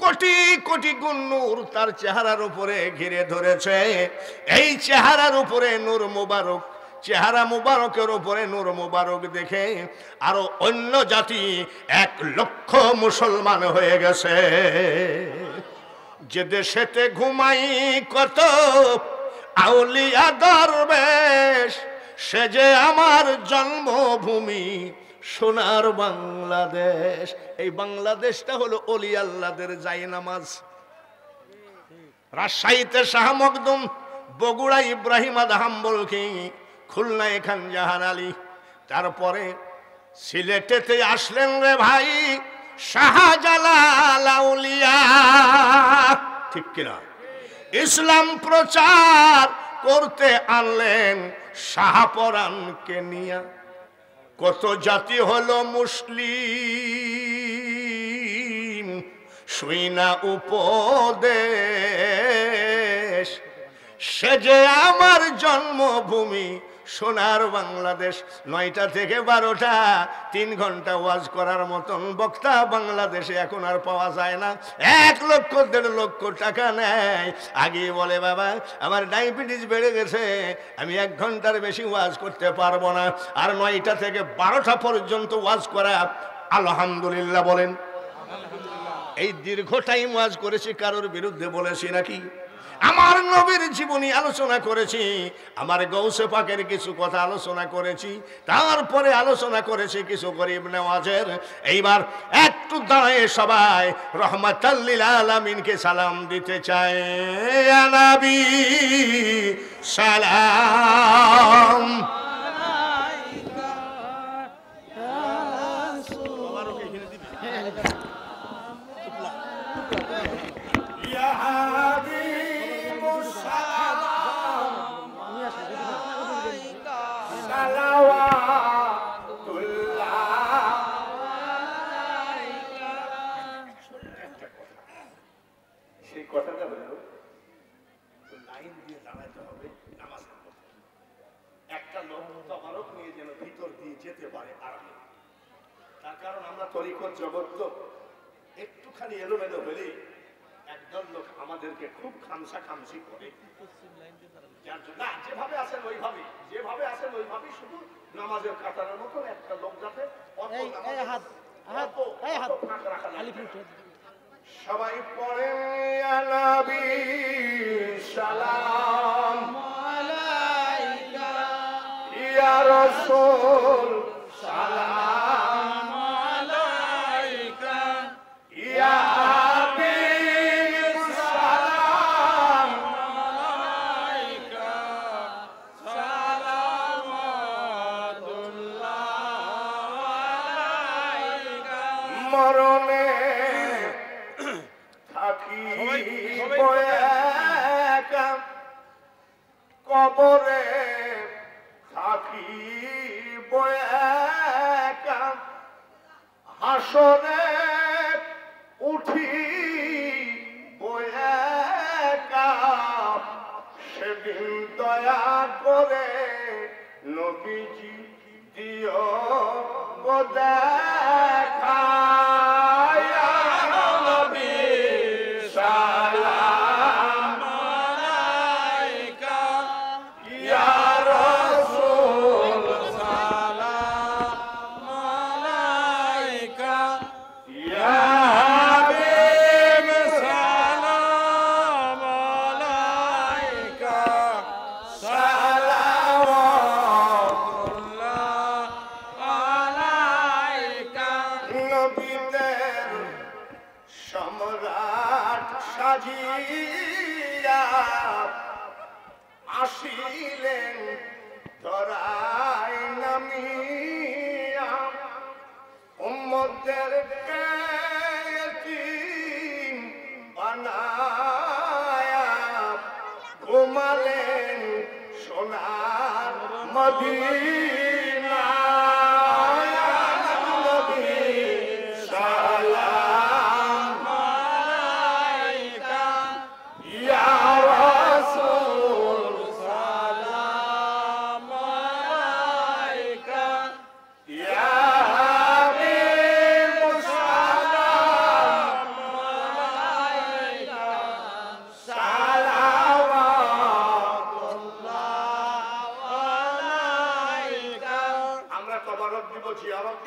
কোটি কোটি গুণ নূর তার চেহারার উপরে ঘিরে ধরেছে। এই চেহারার উপরে নূর মুবারক, চেহারা মুবারকের উপরে নূর মুবারক দেখে আরো অন্য জাতি 1 লক্ষ মুসলমান হয়ে গেছে। যে দেশেতে ঘুমাই কত আউলিয়া দরবেশ, সে যে আমার জন্মভূমি সোনার বাংলাদেশ। এই বাংলাদেশটা হলো অলি আল্লাহদের জায়নামাজ। রাজশাহীতে শাহ মখদুম, বগুড়া ইব্রাহিম আদহাম বলকি, খুলনায় খান জাহান আলী, তারপরে সিলেটেতে আসলেন রে ভাই শাহজালাল আউলিয়া, ঠিক কিনা? ইসলাম প্রচার করতে আনলেন শাহপরানকে নিয়া। কত জাতি হলো মুসলিম, শুইনা উপদেশ, সে যে আমার জন্মভূমি সোনার বাংলাদেশ। 9টা থেকে 12টা 3 ঘন্টা ওয়াজ করার মতন বক্তা বাংলাদেশে এখন আর পাওয়া যায় না। 1 লক্ষ 1.5 লক্ষ টাকা নেয়। আগে বলে বাবা আমার ডায়াবেটিস বেড়ে গেছে, আমি 1 ঘন্টার বেশি ওয়াজ করতে পারবো না। আর 9টা থেকে 12টা পর্যন্ত ওয়াজ করা, আলহামদুলিল্লাহ বলেন। এই দীর্ঘ টাইম ওয়াজ করেছি, কারোর বিরুদ্ধে বলেছি নাকি? আমার নবীর জীবনী আলোচনা করেছি, আমার গৌসে পাকের কিছু কথা আলোচনা করেছি, তারপরে আলোচনা করেছি কিছু গরিব নেওয়াজের। এইবার একটু দাঁড়ায় সবাই রহমাতাল লিল আলামিনকে সালাম দিতে চায়। ইয়া নবী সালাম আলাইকা ইয়া রাসূল ইয়া একটা লোক তবারক নিয়ে যেন ভিতর দিয়ে যেতে পারে আরামে। তার কারণ আমরা তরিকত জগৎ তো একটুখানি এলোমেলো হলে একদল লোক আমাদেরকে খুব খামসা খামসি করে। না, যেভাবে আছেন ওইভাবেই, যেভাবে আছেন ওইভাবেই, শুধু নামাজের কাতারের মতন একটা লোক যাতে সবাই পড়ে ইয়া নবী সালাম আলাইকা ইয়া রাসূল সালাম আলাইকা ইয়া হাবিব সালাম আলাইকা সালাওয়াতুল্লাহ আলাইকা। মরণে থাকি একা, কবরে থাকি একা, হাসরে উঠি একা, সেদিন দয়া করে নবীজি দিও গো দেখা। ইয়া নবী সালাম আলাইকা ইয়া রাসূল সালাম আলাইকা ইয়া হাবিব সালাম আলাইকা সালাওয়াতুল্লাহ আলাইকা। নবীদের সম্রাট সাজিয়া আসিলেন ধরায় নামিয়া, উম্মতদেরকে এতিম বানায়া ঘুমালেন সোনার মদিনা। নবী সালাম আলাইকা ইয়া রাসূল সালাম আলাইকা ইয়া হাবিব সালাম আলাইকা সালাওয়াতুল্লাহ আলাইকা। আমরা তবারক দিব, জিয়ারত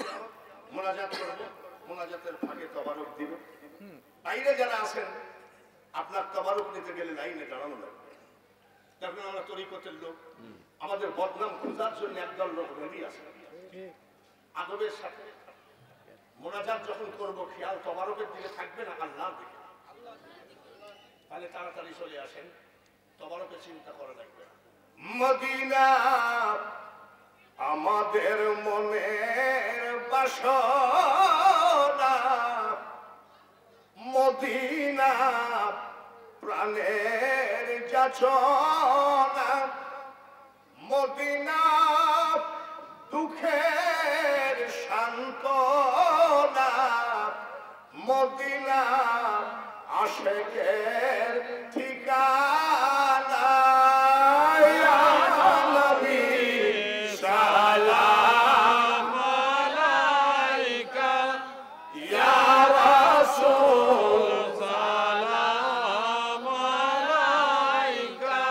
মোনাজাত করব, মোনাজাতের ফাঁকে তবারক দিব। বাইরে যারা আছেন আপনার তবারক নিতে গেলে লাইনে দাঁড়ানো লাগবে। তখন আমরা তরিকতের লোক, আমাদের বদনাম খোঁজার জন্য একদল লোক রেডি আছে। আদবের সাথে মোনাজাত যখন করব খেয়াল তবারকের দিকে থাকবে না, আল্লাহর দিকে। তাহলে তাড়াতাড়ি চলে আসেন, তবারকের চিন্তা করা লাগবে। মদিনা আমাদের মনের বাসনা মদিনা, প্রাণের যাচনা মদিনা, দুঃখের সান্ত্বনা মদিনা, আশিকের ঠিকানা। ইয়া নবী সালাম আলাইকা, ইয়া রাসূল সালাম আলাইকা,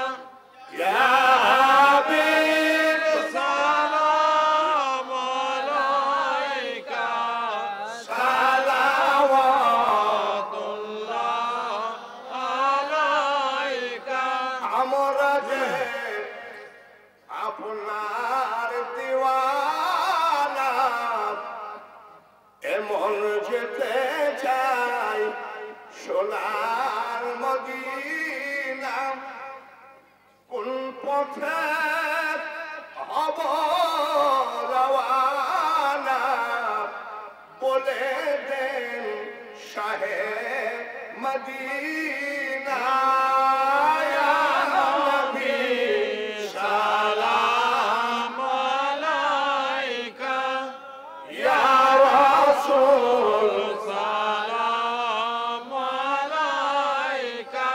ইয়া হাবিব সালাম আলাইকা, সালাওয়াতুল্লাহ আলাইকা। আমরা যে আপনার দিওয়ানা, এমন যেতে চাই সোনার মদিনা। কোন পথে হব রওয়ানা, বলে দেন শাহে মদিনা। ইয়া নবী সালাম আলাইকা, ইয়া রাসূল সালাম আলাইকা,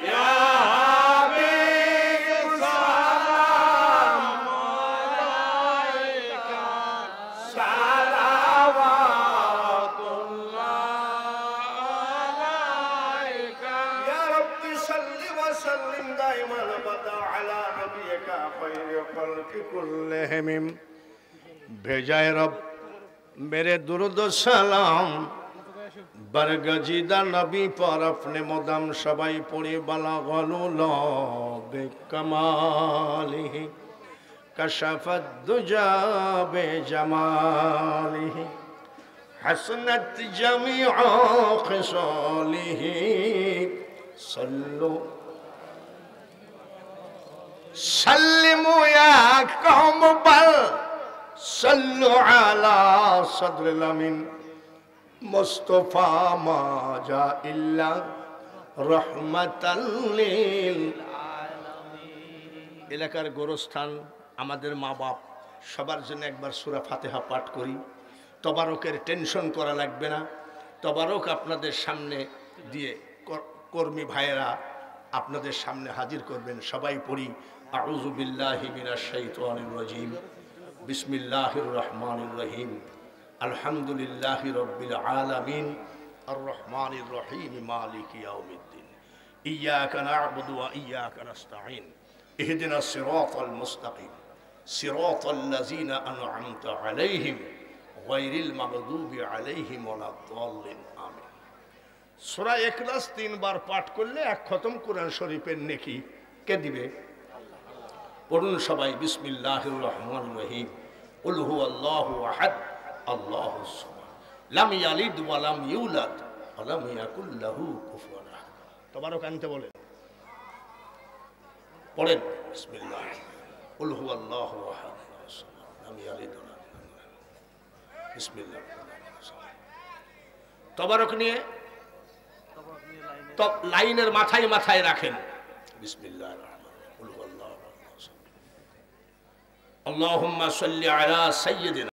ইয়া হাবিব সালাম আলাইকা, সালাওয়াতুল্লাহ আলাইকা। ইয়া রাব্বি সাল্লি ওয়া সাল্লিম দাইমান আবাদা আলা নবিয়িকা খায়রি খালকি কুল্লিহিম। भेजाए रब मेरे दुरूद सलाम बरगजीदा नबी पर अपने मुदम सबाई पड़ी बलागलुलो बेकमालिही कशफत दुजा बेजमालिही हसनत जमीउ खिसालिही सल्लु सल्लिमु या कौम बल सल्लु अला सदरिल अमीन मुस्तफा मा जा इल्ला रहमताल लिल आलामीन। এলাকার গোরস্থান আমাদের মা বাপ সবার জন্য একবার সূরা ফাতিহা পাঠ করি। তবারকের টেনশন করা লাগবে না। তবারক আপনাদের সামনে দিয়ে কর্মী ভাইয়েরা আপনাদের সামনে হাজির করবেন। সবাই পড়ি আউযু বিল্লাহি মিনাশ শাইতানির রাজিম। বিসমিল্লাহির রহমানির রহিম। আলহামদুলিল্লাহি রাব্বিল আলামিন আর রহমানির রহিম মালিকি ইয়াউমিদ্দিন। ইয়্যাকা না'বুদু ওয়া ইয়্যাকা নাস্তাঈন। ইহদিনাস সিরাতাল মুস্তাকিম সিরাতাল লাযিনা আন'আমতা আলাইহিম গায়রিল মাগদুবি আলাইহিম ওয়ালাদ-দাল্লিন। আমিন। সূরা ইখলাস 3 বার পাঠ করলে এক খতম কোরআন শরীফের নেকি কে দিবে? পড়ুন সবাই বিসমিল্লাহির রহমানির রহিম। কুল হুয়াল্লাহু আহাদ আল্লাহুস সামাদ লাম ইয়ালিদ ওয়া লাম ইউলাদ ওয়া লাম ইয়াকুল লাহু কুফুয়ান আহাদ। তবারক আনতে বলেন, পড়েন বিসমিল্লাহ। কুল হুয়াল্লাহু আহাদ আল্লাহুস সামাদ লাম ইয়ালিদ ওয়া লাম ইউলাদ। বিসমিল্লাহ। তবারক নিয়ে লাইনের মাথায় মাথায় রাখেন। বিসমিল্লাহির রহমানির রহিম। কুল হুয়াল্লাহু আহাদ। আল্লাহুম্মা সাল্লি আলা সাইয়্যিদিনা